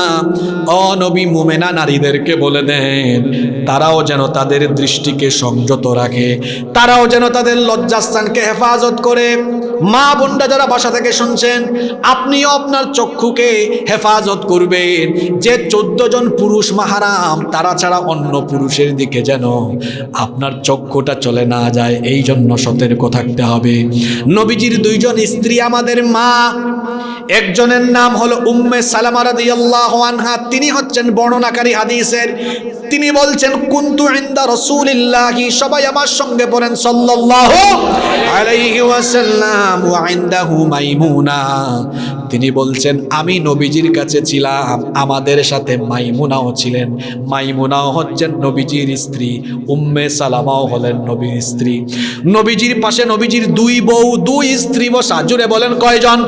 ও নবী মুমিনা নারীদেরকে বলে দেন তারাও যেন তাদের দৃষ্টিকে সংযত রাখে, তারাও যেন তাদের লজ্জাস্থানকে হেফাজত করে। মা বোনরা যারা বাসা থেকে শুনছেন, আপনিও আপনার চক্ষুকে হেফাজত করবেন। যে 14 জন পুরুষ মাহারাম, তারা ছাড়া অন্য পুরুষের দিকে যেন আপনার চক্ষুটা চলে না যায়, এই জন্য সতর্ক থাকতে হবে। নবীজির 2 জন স্ত্রী আমাদের মা, একজনের নাম হলো উম্মে সালামা রাদিয়াল্লাহু আনহা, তিনি হচ্ছেন বর্ণনাকারী হাদিসের। তিনি বলছেন, কুনতু ইনদা রাসূলিল্লাহি, সবাই আমার সঙ্গে পড়েন সাল্লাল্লাহু আলাইহি ওয়াসাল্লাম, ওয়া ইনদাহু মাইমুনা। তিনি বলছেন আমি নবীজির কাছে ছিলাম, আমাদের সাথে মাইমুনাও ছিলেন। মাইমুনাও হচ্ছেন নবীজির স্ত্রী, উম্মে সালামাও হলেন নবীর স্ত্রী। নবীজির পাশে নবীজির 2 বউ 2 স্ত্রী বসা। জুড়ে বলেন কয়জন?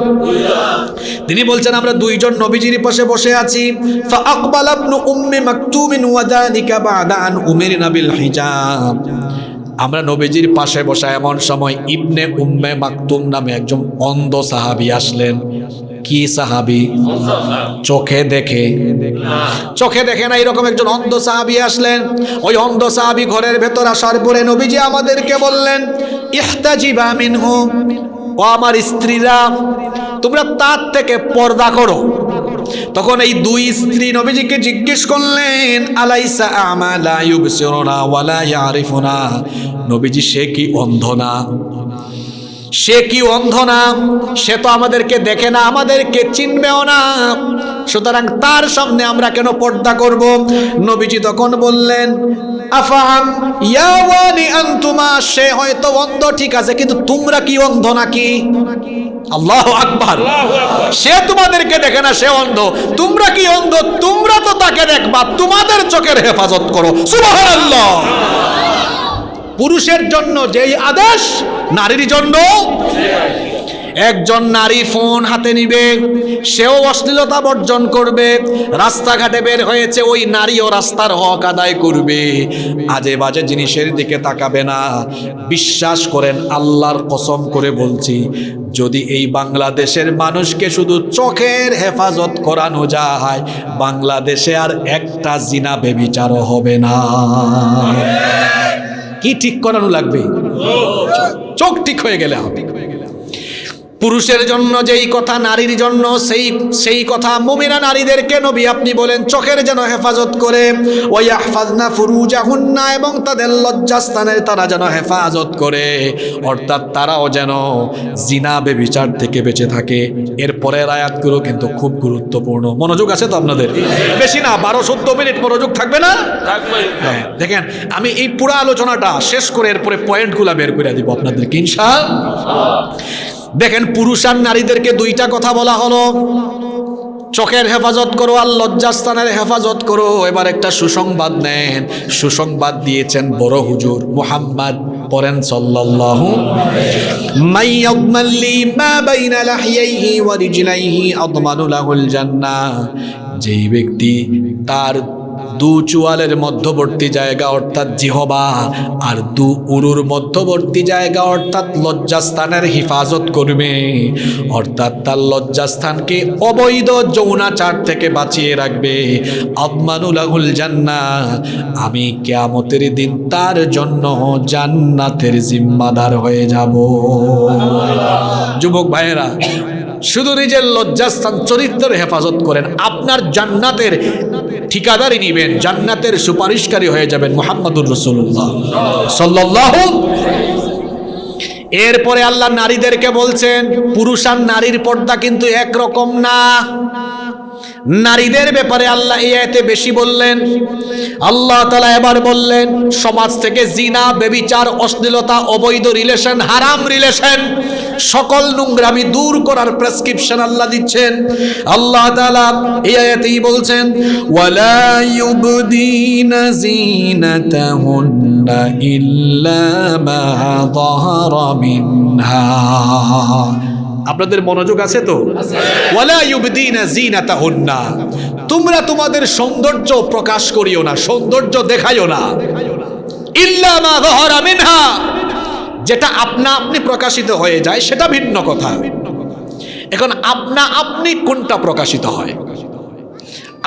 তিনি বলছেন আমরা 2 জন নবীজির পাশে বসে আছি। ফা আকবালা ইবনু উম্মি মাকতুমিন ওয়া যালিকা বা'দা আন উমিরনা বিল হিজাব। আমরা নবীজির পাশে বসা এমন সময় ইবনে উম্মে মাকতুম নামে একজন অন্ধ সাহাবী আসলেন। কি সাহাবী? চোখে দেখে না এরকম একজন অন্ধ সাহাবী আসলেন। ওই অন্ধ সাহাবী ঘরের ভেতর আসার পরে নবীজি আমাদেরকে বললেন, ইহতাজিবা মিনহু, ও আমার স্ত্রীরা তোমরা তার থেকে পর্দা করো। তখন এই দুই স্ত্রী নবীজিকে জিজ্ঞেস করলেন, আলাইসা আমা লা ইউবসিরুনা ওয়া লা ইয়ারিফুনা, নবীজি সে কি অন্ধ না? সে কি অন্ধ না? সে তো আমাদেরকে দেখে না, আমাদেরকে চিনবেও না, সুতরাং তার সামনে আমরা কেন পর্দা করব? নবীজি তখন বললেন, আফাম ইয়াওয়ানি আনতুমা, সে হয়তো অন্ধ ঠিক আছে, কিন্তু তোমরা কি অন্ধ নাকি? আল্লাহু আকবার। সে তোমাদেরকে দেখে না, সে অন্ধ, তোমরা কি অন্ধ? তোমরা তো তাকে দেখবা, তোমাদের চোখের হেফাজত করো। সুবহানাল্লাহ। পুরুষের জন্য যেই আদেশ, নারীর জন্য। একজন নারী ফোন হাতে নিবে, সেও অশ্লীলতা বর্জন করবে। রাস্তাঘাটে বের হয়েছে, ওই নারীও রাস্তার হক আদায় করবে, আজে বাজে জিনিসের দিকে তাকাবে না। বিশ্বাস করেন, আল্লাহর কসম করে বলছি, যদি এই বাংলাদেশের মানুষকে শুধু চোখের হেফাজত করানো যায়, বাংলাদেশে আর একটা জিনা বেবিচারও হবে না। কি ঠিক করানো লাগবে? চোখ ঠিক হয়ে গেলে হবে। পুরুষের জন্য যেই কথা, নারীর জন্য সেই কথা। মুমিনা নারীদেরকে নবী আপনি বলেন চোখের যেন হেফাজত করে, ওয়াহফাজনা ফুরুজাহুন্না, এবং তাদের লজ্জাস্থানের তারা যেন হেফাজত করে, অর্থাৎ তারাও যেন জিনা বেবিচার থেকে বেঁচে থাকে। এরপরের আয়াতগুলো কিন্তু খুব গুরুত্বপূর্ণ। মনোযোগ আছে তো আপনাদের? বেশি না, 12-14 মিনিট মনোযোগ থাকবে না? হ্যাঁ, দেখেন আমি এই পুরো আলোচনাটা শেষ করে এরপরে পয়েন্টগুলো বের করে দিব আপনাদেরকে ইনশাআল্লাহ। দেখেন, পুরুষ আর নারীদেরকে দুইটা কথা বলা হলো, চোখের হেফাজত করো আর লজ্জাস্থানের হেফাজত করো। এবার একটা সুসংবাদ নেন, সুসংবাদ দিয়েছেন বড় হুজুর মুহাম্মদ, পড়েন সাল্লাল্লাহু মাইয়াদমাল্লি মা বাইনা লাহিয়াইহি ওয়া রিজলাইহি আদমানু লাহুল জান্নাহ। যেই ব্যক্তি তার দু চুয়ালের মধ্যবর্তী জায়গা অর্থাৎ জিহবা আর দু উরুর মধ্যবর্তী জায়গা অর্থাৎ লজ্জাস্থানের হেফাজত করবে, অর্থাৎ তার লজ্জাস্থানকে অবৈধ যৌনাচার থেকে বাঁচিয়ে রাখবে, আদমানুলাহুল জান্নাহ, আমি কিয়ামতের দিন তার জন্য জান্নাতের জিম্মাদার হয়ে যাব। যুবক ভাইয়েরা, শুধু নিজের লজ্জাস্থান চরিত্রের হেফাজত করেন, আপনার জান্নাতের ঠিকাদারি নিবেন, জান্নাতের সুপারিশকারী হয়ে যাবেন মুহাম্মদুর রাসূলুল্লাহ সাল্লাল্লাহু। এরপরে আল্লাহ নারীদেরকে বলছেন, পুরুষ আর নারীর পর্দা কিন্তু একরকম না। নারীদের ব্যাপারে আল্লাহ এই আয়াতে বেশি বললেন। আল্লাহ তাআলা এবার বললেন, সমাজ থেকে জিনা, ব্যভিচার, অশ্লীলতা, অবৈধ রিলেশন, হারাম রিলেশন, সকল নোংরামি দূর করার প্রেসক্রিপশন আল্লাহ দিচ্ছেন। আল্লাহ তাআলা এই আয়াতেই বলছেন, ওয়ালা ইউবদিনা জিনাতাহুন্না ইল্লা মা যাহারা মিনহা। আপনাদের মনোযোগ আছে তো? ওয়ালা ইউবদিনা জিনাতাহুন্না, তোমরা তোমাদের সৌন্দর্য প্রকাশ করিও না, সৌন্দর্য দেখাইও না, ইল্লা মা যাহারা মিনহা, যেটা আপনা আপনি প্রকাশিত হয়ে যায় সেটা ভিন্ন কথা। এখন আপনা আপনি কোনটা প্রকাশিত হয়?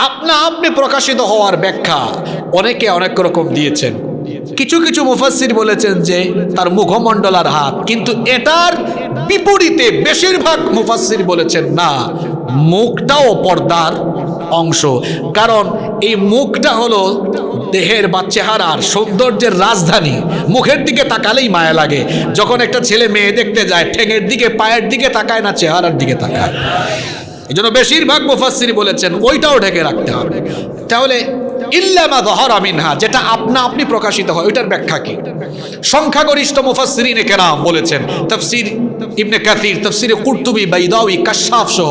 আপনা আপনি প্রকাশিত হওয়ার ব্যাখ্যা অনেকে অনেক রকম দিয়েছেন। কিছু কিছু মুফাসসির বলেছেন যে তার মুখমণ্ডল আর হাত, কিন্তু এটার বিপরীতে বেশিরভাগ মুফাসসির বলেছেন না, মুখটাও পর্দার অংশ। কারণ এই মুখটা হলো দেহের বা চেহারার সৌন্দর্যের রাজধানী। মুখের দিকে তাকালেই মায়া লাগে। যখন একটা ছেলে মেয়ে দেখতে যায়, ঠেঙের দিকে, পায়ের দিকে তাকায় না, চেহারার দিকে তাকায়। এই জন্য বেশিরভাগ মুফাসসির বলেছেন ওইটাও ঢেকে রাখতে হবে। তাহলে ইল্লা মা যাহারা মিনহা, যেটা আপনা আপনি প্রকাশিত হয়, ওইটার ব্যাখ্যা কি? সংখ্যাগরিষ্ঠ মুফাসসিরিনে কেরাম বলেছেন, তাফসীর ইবনে কাসির, তাফসীরে কুরতুবী, বাইদাউই, কাশশাফ সহ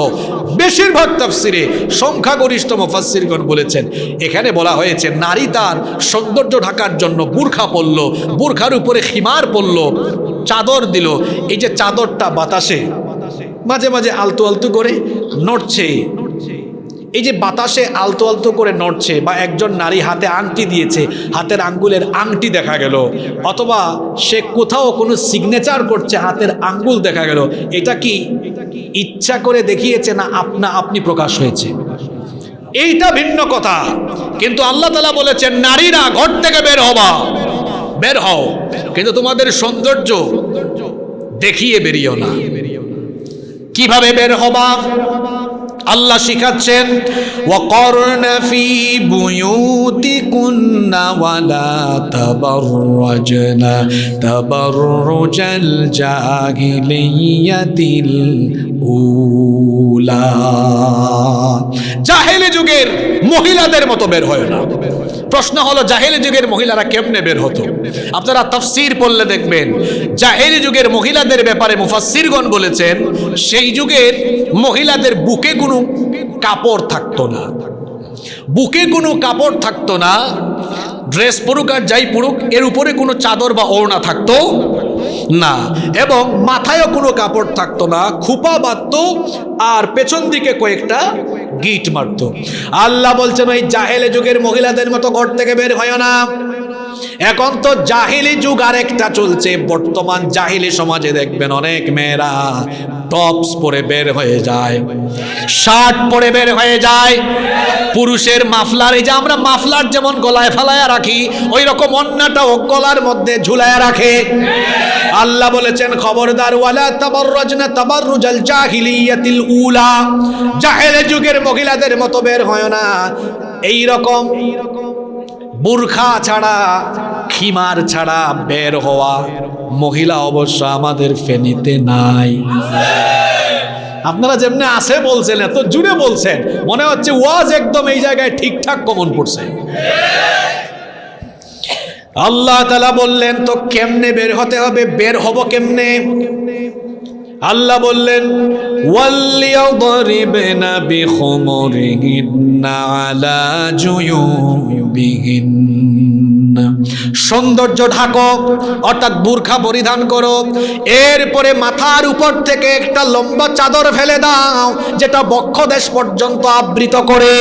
বেশিরভাগ তাফসীরে সংখ্যাগরিষ্ঠ মুফাসসিরগণ বলেছেন, এখানে বলা হয়েছে নারী তার সৌন্দর্য ঢাকার জন্য বুরখা পরল, বুরখার উপরে খিমার পরল, চাদর দিল। এই যে চাদরটা বাতাসে মাঝে মাঝে আলতু আলতু করে নড়ছে, এই যে বাতাসে আলতো আলতো করে নড়ছে, বা একজন নারী হাতে আংটি দিয়েছে, হাতের আঙ্গুলের আংটি দেখা গেল, অথবা সে কোথাও কোনো সিগনেচার করছে, হাতের আঙ্গুল দেখা গেল, এটা কি ইচ্ছা করে দেখিয়েছে না আপনা আপনি প্রকাশ হয়েছে? এইটা ভিন্ন কথা। কিন্তু আল্লাহ তাআলা বলেছেন, নারীরা ঘর থেকে বের হও, কিন্তু তোমাদের সৌন্দর্য দেখিয়ে বেরিও না। কিভাবে বের হবা? আল্লাহ শিখাচ্ছেন, ওয়াকরনা ফি বুয়ুতিকুন্না ওয়ালা তাবাররাজনা তাবাররুজাল জাহিলিয়াতিল উলা। জাহেলি যুগের মহিলাদের মতো বের হয় না। প্রশ্ন হলো, জাহেলি যুগের মহিলারা কেমনে বের হতো? আপনারা তাফসীর পড়লে দেখবেন, জাহেলি যুগের মহিলাদের ব্যাপারে মুফাসসিরগণ বলেছেন, সেই যুগের মহিলাদের বুকে কোনো কাপড় থাকতো না, বুকে কোনো কাপড় থাকতো না। ড্রেস পরুক আর যাই পরুক, এর উপরে কোনো চাদর বা ওড়না থাকতো না, এবং মাথায়ও কোনো কাপড় থাকতো না, খোপা বাঁধতো আর পেছন দিকে কয়েকটা গিট মারতো। আল্লাহ বলছেন, ওই জাহেলি যুগের মহিলাদের মতো ঘর থেকে বের হয় না। এখন তো জাহিলি যুগ আরেকটা চলছে। বর্তমান জাহিলি সমাজে দেখবেন অনেক মেয়েরা টপস পরে বের হয়ে যায়, শার্ট পরে বের হয়ে যায়। পুরুষের মাফলার, এই যে আমরা মাফলার যেমন গলায় ফালায়া রাখি, ওই রকম অন্যটাও গলার মধ্যে ঝুলায়া রাখে। আল্লাহ বলেছেন, খবরদার, ওয়ালা তাবাররাজনা তাবাররুজাল জাহিলিয়াতিল উলা, জাহেলি যুগের মহিলাদের মতো বের হয় না। এই রকম বুরখা ছাড়া, খিমার ছাড়া বের হওয়া মহিলা অবশ্য আমাদের ফেনীতে নাই। আপনারা যেমনি আসে বলছেন, এত জুড়ে বলছেন, মনে হচ্ছে ওয়াজ একদম এই জায়গায় ঠিকঠাক কমন পড়ছে। আল্লাহ তাআলা বললেন, তো কেমনে বের হতে হবে? বের হব কেমনে? আল্লাহ বললেন, ওয়ালিয়াদরিবনা বিখুমুরিহিন্না আলা জুয়ুবিহিন্না, সৌন্দর্য ঢাকো, অর্থাৎ বুরখা পরিধান করো। এরপরে মাথার উপর থেকে একটা লম্বা চাদর ফেলে দাও, যেটা বক্ষদেশ পর্যন্ত আবৃত করে।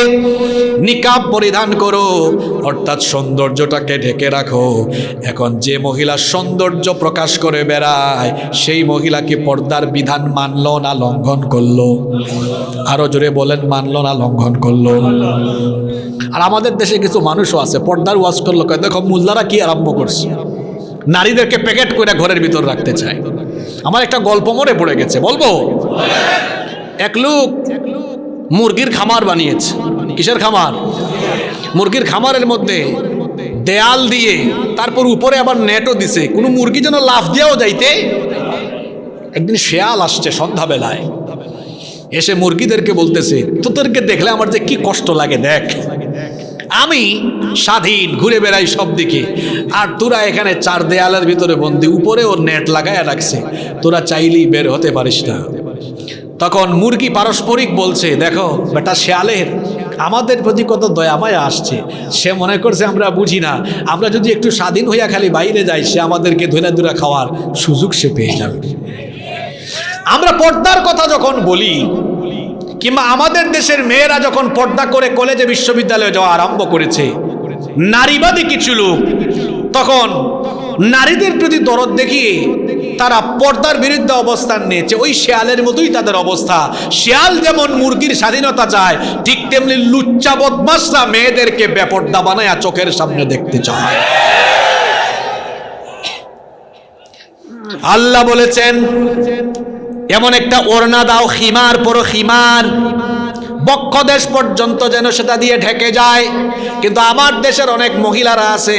নিকাব পরিধান করো, অর্থাৎ সৌন্দর্যটাকে ঢেকে রাখো। এখন যে মহিলা সৌন্দর্য প্রকাশ করে বেড়ায়, সেই মহিলা কি পর্দার বিধান মানলো না লঙ্ঘন করলো? আরো জোরে বলেন, মানলো না লঙ্ঘন করলো? আর আমাদের দেশে কিছু মানুষও আছে, পর্দার ওয়াজ করলো, দেখো মোল্লারা কি আরম্ভ করছে, নারীদেরকে প্যাকেট করে ঘরের ভিতর রাখতে চায়। আমার একটা গল্প মনে পড়ে গেছে, বলবো? এক লোক মুরগির খামার বানিয়েছে। কিসের খামার? মুরগির খামারের মধ্যে দেয়াল দিয়ে, তারপর উপরে আবার নেটও দিছে, কোনো মুরগি যেন লাফ দিয়েও যাইতে। একদিন শেয়াল আসছে সন্ধ্যাবেলায়, এসে মুরগিদেরকে বলতেছে, তোদেরকে দেখলে আমার যে কি কষ্ট লাগে, দেখ আমি স্বাধীন ঘুরে বেড়াই সব দিকে, আর তোরা এখানে চার দেয়ালের ভিতরে বন্দি, উপরে ওর নেট লাগায় রাখছে, তোরা চাইলেই বের হতে পারিস না। তখন মুরগি পারস্পরিক বলছে, দেখো বেটা শেয়ালের আমাদের প্রতি কত দয়া মায়া আসছে, সে মনে করছে আমরা বুঝি না, আমরা যদি একটু স্বাধীন হইয়া খালি বাইরে যাই, সে আমাদেরকে ধরে ধরে খাওয়ার সুযোগ সে পেয়ে যাবে। আমরা পর্দার কথা যখন বলি, কিংবা আমাদের দেশের মেয়েরা যখন পর্দা করে কলেজে বিশ্ববিদ্যালয়ে যাওয়া আরম্ভ করেছে, নারীবাদী কিছু লোক তখন নারীদের প্রতি দরদ দেখিয়ে তারা পর্দার বিরুদ্ধে অবস্থান নিয়েছে। ওই শেয়ালের মতোই তাদের অবস্থা। শেয়াল যেমন মুরগির স্বাধীনতা চায়, ঠিক তেমনি লুচ্চা বদমাশরা মেয়েদেরকে বেপর্দা বানায় চোখের সামনে দেখতে চায়। আল্লাহ বলেছেন, এমন একটা ওড়না দাও, খিমার পরো, খিমার বক্ষদেশ পর্যন্ত যেন সেটা দিয়ে ঢেকে যায়। কিন্তু আমার দেশের অনেক মহিলারা আছে,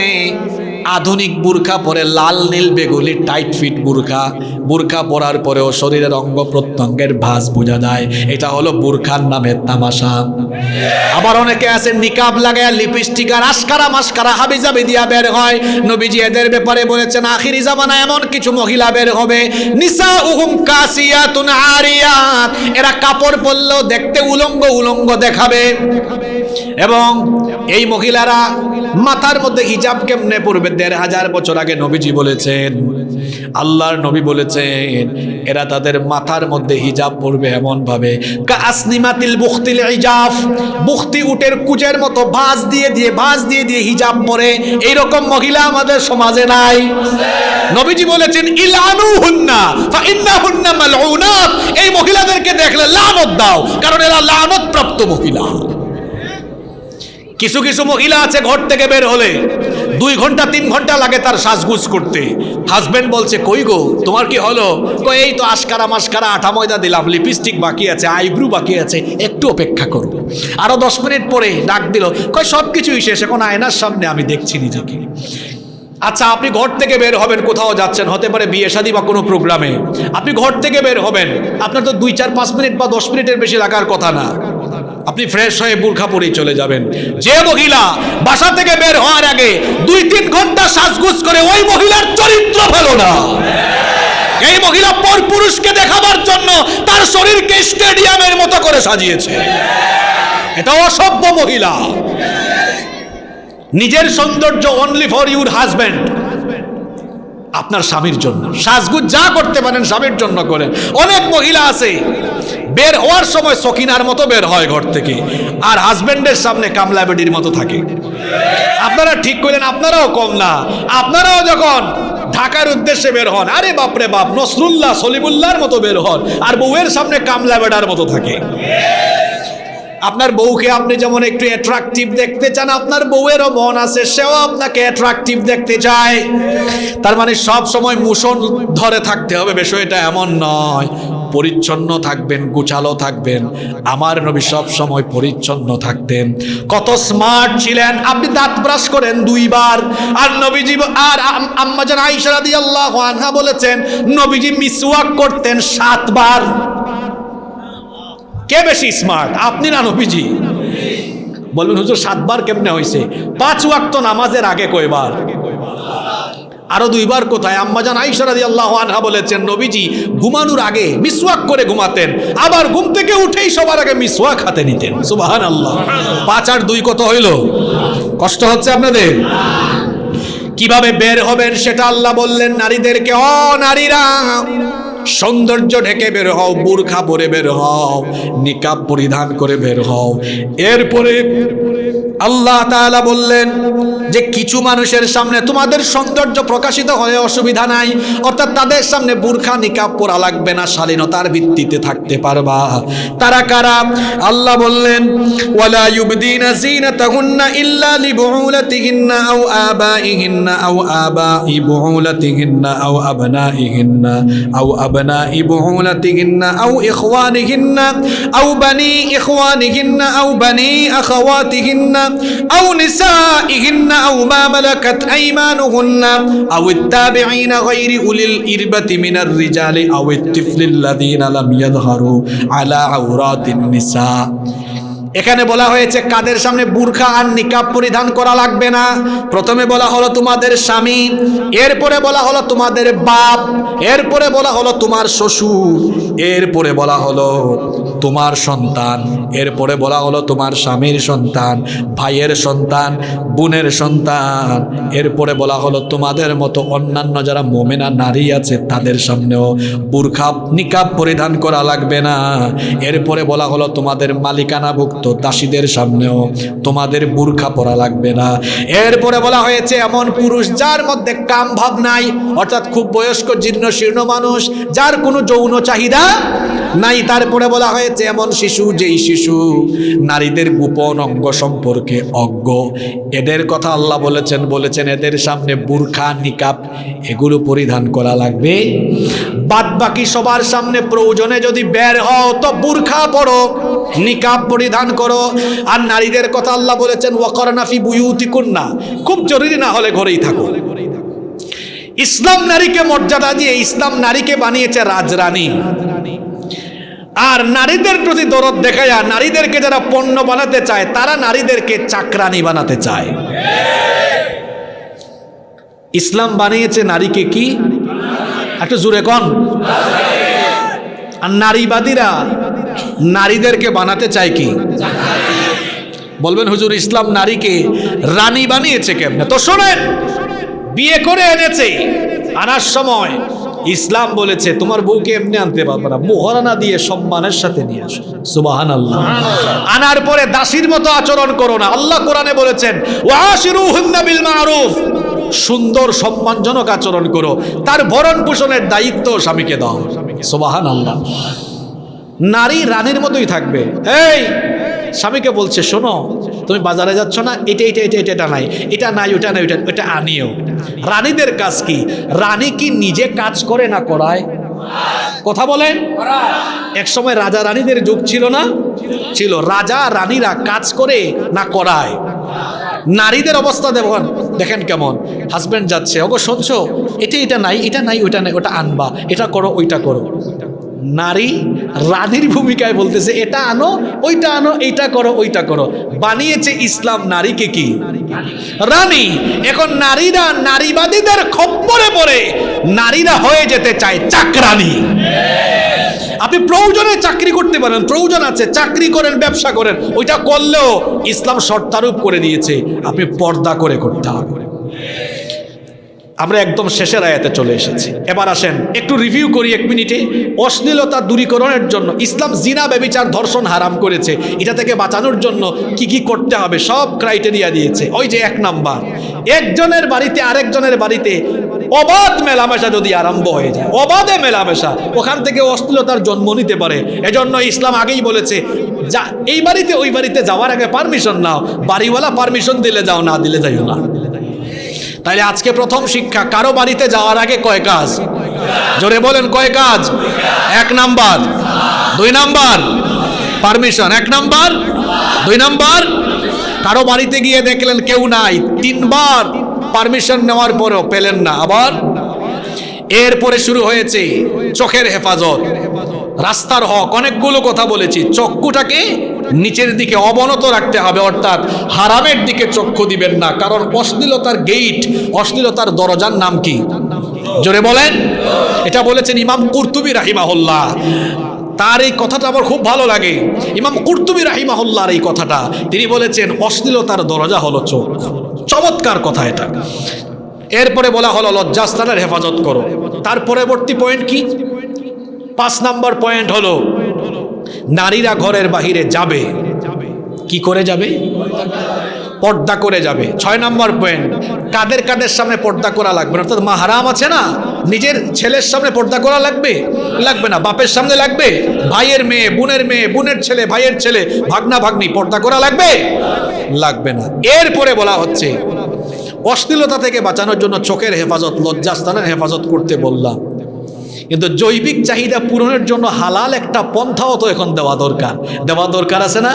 আধুনিক বুরখা পরে, লাল নীল বেগুনি টাইট ফিট বুরখা, বুরখা পরার পরেও শরীরের অঙ্গ প্রত্যঙ্গের ভাঁজ বোঝা যায়। এটা হলো বুরখার নামের তামাশা। আবার অনেকে আছে নিকাব লাগায়, লিপস্টিক আর আশকারা মাস্কারা হাবিজাবি দিয়া বের হয়। নবীজি এদের ব্যাপারে বলেছেন, আখিরি জামানা এমন কিছু মহিলা বের হবে, নিসাউহুম কাসিয়াতুন আরিয়াত, এরা কাপড় পরলেও দেখতে উলঙ্গ উলঙ্গ দেখাবে। এবং এই মহিলারা মাথার মধ্যে হিজাব কেমনে পরবে? ১৫০০ বছর আগে নবীজি বলেছেন, আল্লাহর নবী বলেছেন, এরা তাদের মাথার মধ্যে হিজাব পরবে এমন ভাবে, কাসনিমাতিল বুখতিল ইজাফ, বুখতি উটের কুচের মতো ভাঁজ দিয়ে দিয়ে হিজাব পরে। এইরকম মহিলা আমাদের সমাজে নাই। নবীজি বলেছেন, ইলানুহুন্না ফাইন্নাহুন্না মালউনাত, এই মহিলাদেরকে দেখলে লানত দাও, কারণ এরা লানত প্রাপ্ত মহিলা। কিছু কিছু মহিলা আছে ঘর থেকে বের হলে 2 ঘন্টা 3 ঘন্টা লাগে তার সাজগুজ করতে। হাজবেন্ড বলছে কই গো তোমার কি হলো? কই এই তো আশকারা মাস্কারা আটা ময়দা দিলাম, লিপস্টিক বাকি আছে, আইব্রু বাকি আছে, একটু অপেক্ষা করো। আরো 10 মিনিট পরে ডাক দিল, কই সব কিছুই শেষ, এখন আয়নার সামনে আমি দেখছি নিজেকে। আচ্ছা, আপনি ঘর থেকে বের হবেন, কোথাও যাচ্ছেন, হতে পারে বিয়ে শাদী বা কোনো প্রোগ্রামে, আপনি ঘর থেকে বের হবেন, আপনার তো 2-4-5 মিনিট বা 10 মিনিটের বেশি লাগার কথা না। আপনি ফ্রেশ হয়ে বুরখা পরেই চলে যাবেন। যে মহিলা বাসা থেকে বের হওয়ার আগে 2-3 ঘন্টা সাজগুজ করে, ওই মহিলার চরিত্র ভালো না। এই মহিলা পর পুরুষকে দেখাবার জন্য তার শরীরকে স্টেডিয়ামের মতো করে সাজিয়েছে। এটা অসভ্য মহিলা। নিজের সৌন্দর্য অনলি ফর ইউর হাজব্যান্ড, আপনার স্বামীর জন্য। সাজগুজ যা করতে পারেন স্বামীর জন্য করেন। অনেক মহিলা আছে বের হওয়ার সময় সকিনার মতো বের হয় ঘর থেকে, আর হাজব্যান্ডের সামনে কামলা বেডির মতো থাকে। আপনারা ঠিক করলেন, আপনারাও কম না। আপনারাও যখন ঢাকার উদ্দেশ্যে বের হন, আরে বাপরে বাপ, নসরুল্লাহ সলিমুল্লাহর মতো বের হন, আর বউয়ের সামনে কামলা বেডার মতো থাকে। আপনার বউকে আপনি যেমন একটু অ্যাট্রাকটিভ দেখতে চান, আপনার বউয়েরও মন আছে, সেও আপনাকে অ্যাট্রাকটিভ দেখতে চায়। তার মানে সব সময় মুষল ধরে থাকতে হবে বিষয়টা এমন নয়। পরিচ্ছন্ন থাকবেন, গুছালো থাকবেন। আমার নবী সব সময় পরিচ্ছন্ন থাকতেন। কত স্মার্ট ছিলেন। আপনি দাঁত ব্রাশ করেন 2 বার, আর নবীজি আর আম্মা জান আয়েশা রাদিয়াল্লাহু আনহা বলেছেন নবীজি মিসওয়াক করতেন 7 বার। কে বেশি স্মার্ট, আপনি না নবীজি? বলবেন হুজুর 7 বার কেমনে হয়েছে? 5 ওয়াক্ত নামাজের আগে কয়বার? আরো 2 বার কোথায়? আম্মা জান আয়েশা রাদিয়াল্লাহু আনহা বলেছেন নবীজি ঘুমানোর আগে মিসওয়াক করে ঘুমাতেন, আবার ঘুম থেকে উঠেই সবার আগে মিসওয়াক হাতে নিতেন। সুবহানাল্লাহ। 5 আর 2 কত হইল? কষ্ট হচ্ছে আপনাদের? কিভাবে বের হবেন সেটা আল্লাহ বললেন নারীদেরকে, ও নারীরা সৌন্দর্য ঢেকে বের হও, বুরখা পরে বের হও, নিকাব পরিধান করে বের হও। এরপরে আল্লাহ তাআলা বললেন যে কিছু মানুষের সামনে তোমাদের সৌন্দর্য প্রকাশিত হয়ে অসুবিধা নাই, অর্থাৎ তাদের সামনে বুরখা নিকাব পরা লাগবে না, শালীনতার ভিত্তিতে থাকতে পারবা। তারা কারা? আল্লাহ বললেন ওয়ালা ইউবদিনা যিনাতাহুন্না ইল্লা লিবুউলাতিহিন্না আও আবাইহিন্না আও আবাই বুউলাতিহিন্না আও আবনাইহিন্না আও আবনাই বুউলাতিহিন্না আও ইখওয়ানিহিন্না আও বানি ইখওয়ানিহিন্না আও বানি আখাওয়াতিহিন্না আও নিসাইহিন্না আও মা মালাকাত আইমানুহুন্না আও আত-তাবিঈনা গায়রি উলিল ইরবাতি মিনার রিজালি আও আত-তিফলিল্লাযীনা লাম ইয়াযহারু আলা আওরাতিন নিসা। এখানে বলা হয়েছে কাদের সামনে বুরখা আর নিকাব পরিধান করা লাগবে না। প্রথমে বলা হলো তোমাদের স্বামী, এরপরে বলা হলো তোমাদের বাপ, এরপরে বলা হলো তোমার শ্বশুর, এরপরে বলা হলো তোমার সন্তান, এরপরে বলা হলো তোমার স্বামীর সন্তান, ভাইয়ের সন্তান, বোনের সন্তান, এরপরে বলা হলো তোমাদের মতো অন্যান্য যারা মুমিনা নারী আছে তাদের সামনেও বুরখা নিকাব পরিধান করা লাগবে না। এরপরে বলা হলো তোমাদের মালিকানাভুক্ত দাসীদের সামনেও তোমাদের বুরখা পরা লাগবে না। এরপরে বলা হয়েছে এমন পুরুষ যার মধ্যে কাম ভাব নাই, অর্থাৎ খুব বয়স্ক জীর্ণ শীর্ণ মানুষ যার কোনো যৌন চাহিদা নাই। তারপরে বলা হয়েছে এমন শিশু যেই শিশু নারীদের গোপন অঙ্গ সম্পর্কে অজ্ঞ, এদের কথা আল্লাহ বলেছেন এদের সামনে বুরখা নিকাব এগুলো পরিধান করা লাগবে। বাদ বাকি সবার সামনে প্রয়োজনে যদি বের হও তো বুরখা পরো, নিকাব পরিধান করো। আর নারীদের কথা আল্লাহ বলেছেন ওয়াকরনা ফি বুয়ুতিকুন্না, খুব জরুরি না হলে ঘরেই থাকো। ইসলাম নারীকে মর্যাদা দিয়ে ইসলাম নারীকে বানিয়েছে রাজরানী। আর নারীদের প্রতি দরদ দেখায় নারীদেরকে যারা পণ্য বানাতে চায় তারা নারীদেরকে চাকরানি বানাতে চায়। ইসলাম বানিয়েছে নারীকে কি? একটু জোরে কোন। আর নারীবাদীরা নারীদেরকে বানাতে চায় কি? বলবেন হুজুর ইসলাম নারীকে রানী বানিয়েছে কেমনে? তো শোনেন, বিয়ে করে এনেছে, আনার সময় ইসলাম বলেছে তোমার বউকে এমনি আনতে পারবে না, মোহরানা দিয়ে সম্মানের সাথে নিয়ে আসো। সুবহানাল্লাহ। আনার পরে দাসীর মতো আচরণ করো না। আল্লাহ কোরআনে বলেছেন ওয়াশিরুহুন্না বিল মারুফ, সুন্দর সম্মানজনক আচরণ করো। তার ভরণ পোষণের দায়িত্ব স্বামীকে দাও। সুবহানাল্লাহ। নারী রানীর মতোই থাকবে। এই স্বামীকে বলছে, শোনো তুমি বাজারে যাচ্ছ না, এটা এটা এটা এটা নাই, এটা নাই, ওটা নাই, ওটা ওটা আনিও। রানীদের কাজ কি? রানী কি নিজে কাজ করে না করায়? কথা বলেন। এক সময় রাজা রানীদের যুগ ছিল না? ছিল। রাজা রানীরা কাজ করে না করায়? নারীদের অবস্থা দেখেন কেমন। হাজবেন্ড যাচ্ছে, ওগো শুনছো, এটা এটা নাই, এটা নাই, ওইটা নাই, ওটা আনবা, এটা করো, ওইটা করো। নারী রানীর ভূমিকায় বলতেছে, এটা আনো, ওইটা আনো, এইটা করো, ওইটা করো। বানিয়েছে ইসলাম নারীকে কি? রানী। এখন নারীরা নারীবাদীদের খপ্পরে পড়ে নারীরা হয়ে যেতে চায় চাকরানী। আপনি প্রয়োজনে চাকরি করতে পারেন, প্রয়োজন আছে চাকরি করেন, ব্যবসা করেন, ওইটা করলেও ইসলাম শর্তারোপ করে দিয়েছে আপনি পর্দা করে করতে হবে। আমরা একদম শেষের আয়াতে চলে এসেছি। এবার আসেন একটু রিভিউ করি 1 মিনিটে। অশ্লীলতা দূরীকরণের জন্য ইসলাম জিনা, ব্যভিচার, ধর্ষণ হারাম করেছে। এটা থেকে বাঁচানোর জন্য কি কি করতে হবে সব ক্রাইটেরিয়া দিয়েছে। ওই যে 1 নাম্বার, একজনের বাড়িতে আরেকজনের বাড়িতে অবাধ মেলামেশা যদি আরম্ভ হয়ে যায়, অবাধে মেলামেশা, ওখান থেকে অশ্লীলতার জন্ম নিতে পারে। এজন্য ইসলাম আগেই বলেছে, যা এই বাড়িতে ওই বাড়িতে যাওয়ার আগে পারমিশন নাও, বাড়িওয়ালা পারমিশন দিলে যাও, না দিলে যাইও না। তাইলে আজকে প্রথম শিক্ষা, কারো বাড়িতে যাওয়ার আগে কয় কাজ? জোরে বলেন, কয় কাজ? 1 number, 2 number permission, 1 number, 2 number কারো বাড়িতে গিয়ে দেখলেন কেউ নাই, 3 বার পারমিশন নেওয়ার পরেও পেলেন না, আবার এরপরে শুরু হয়েছে চোখের হেফাজত, রাস্তার হক। অনেকগুলো কথা বলেছি। চক্ষুটাকে নিচের দিকে অবনত রাখতে হবে, অর্থাৎ হারামের দিকে চক্ষু দিবেন না, কারণ অশ্লীলতার গেট, অশ্লীলতার দরজার নাম কি? জোরে বলেন। এটা বলেছেন ইমাম কুরতুবী রাহিমাহুল্লাহ। তার এই কথাটা আমার খুব ভালো লাগে। ইমাম কুরতুবী রাহিমাহুল্লাহর এই কথাটা, তিনি বলেছেন অশ্লীলতার দরজা হলো চোখ। চমৎকার কথা এটা। এরপরে বলা হলো লজ্জাস্থানের হেফাজত করো। তার পরবর্তী পয়েন্ট কি? 5 নাম্বার পয়েন্ট হলো নারীরা ঘরের বাহিরে যাবে, কি করে যাবে? পর্দা করে যাবে। 6 নাম্বার পয়েন্ট, কাদের কাদের সামনে পর্দা করা লাগবে? অর্থাৎ মাহরাম আছে না, নিজের ছেলের সামনে পর্দা করা লাগবে? লাগবে না। বাপের সামনে লাগবে? ভাইয়ের মেয়ে, বোনের মেয়ে, বোনের ছেলে, ভাইয়ের ছেলে, ভাগনা ভাগ্নি, পর্দা করা লাগবে? লাগবে না। এরপরে বলা হচ্ছে অশ্লীলতা থেকে বাঁচানোর জন্য চোখের হেফাজত, লজ্জাস্থানের হেফাজত করতে বললাম। কিন্তু জৈবিক চাহিদা পূরণের জন্য হালাল একটা পন্থাও তো এখন দেওয়া দরকার আছে না?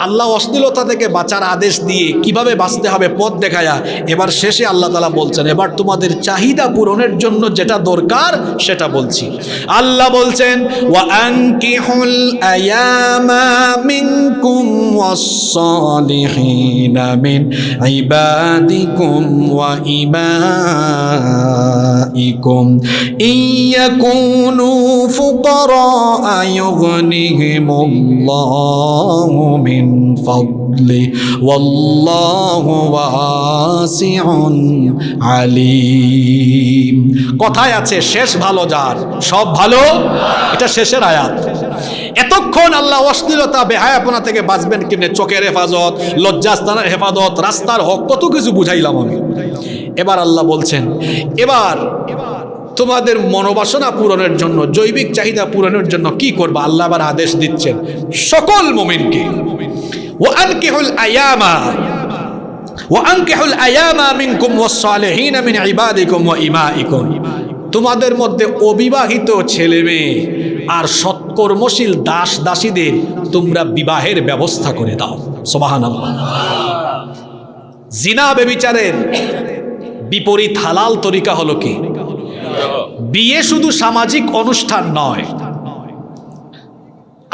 আল্লাহ অশ্লীলতা থেকে বাঁচার আদেশ দিয়ে কিভাবে বাঁচতে হবে পথ দেখায়া এবার শেষে আল্লাহ তাআলা বলছেন, এবার তোমাদের চাহিদা পূরণের জন্য যেটা দরকার সেটা বলছি। আল্লাহ বলছেন, ওয়া আনকিহুল আয়ামা মিনকুম ওয়াস-সালিহিনা মিন ইবাদিকুম ওয়া ইমাইকুম ইয়াকুনু ফুকারা ইউগনিহিমুল্লাহু মিন ফাদলি ওয়াল্লাহু ওয়াসিউন আলিম। কথায় আছে শেষ ভালো যার, সব ভালো। এটা শেষের আয়াত। এতক্ষণ আল্লাহ অশ্লীলতা বেহায়াপনা থেকে বাঁচবেন কিনে, চোখের হেফাজত, লজ্জাস্থানের হেফাজত, রাস্তার হক, কত কিছু বুঝাইলাম আমি। এবার আল্লাহ বলছেন, এবার তোমাদের মনোবাসনা পূরণের জন্য, জৈবিক চাহিদা পূরণের জন্য কি করবা? আল্লাহ আবার আদেশ দিচ্ছেন সকল মুমিনকে, ওয়া আনকিহুল আয়ামা মিনকুম ওয়াস-সালিহিনা মিন ইবাদিকুম ওয়া ইমাইকুম। তোমাদের মধ্যে অবিবাহিত ছেলে মেয়ে আর সৎকর্মশীল দাস দাসীদের তোমরা বিবাহের ব্যবস্থা করে দাও। সুবহানাল্লাহ। জিনা ব্যভিচারের বিপরীত হালাল তরিকা হলো কি? বিয়ে শুধু সামাজিক অনুষ্ঠান নয়।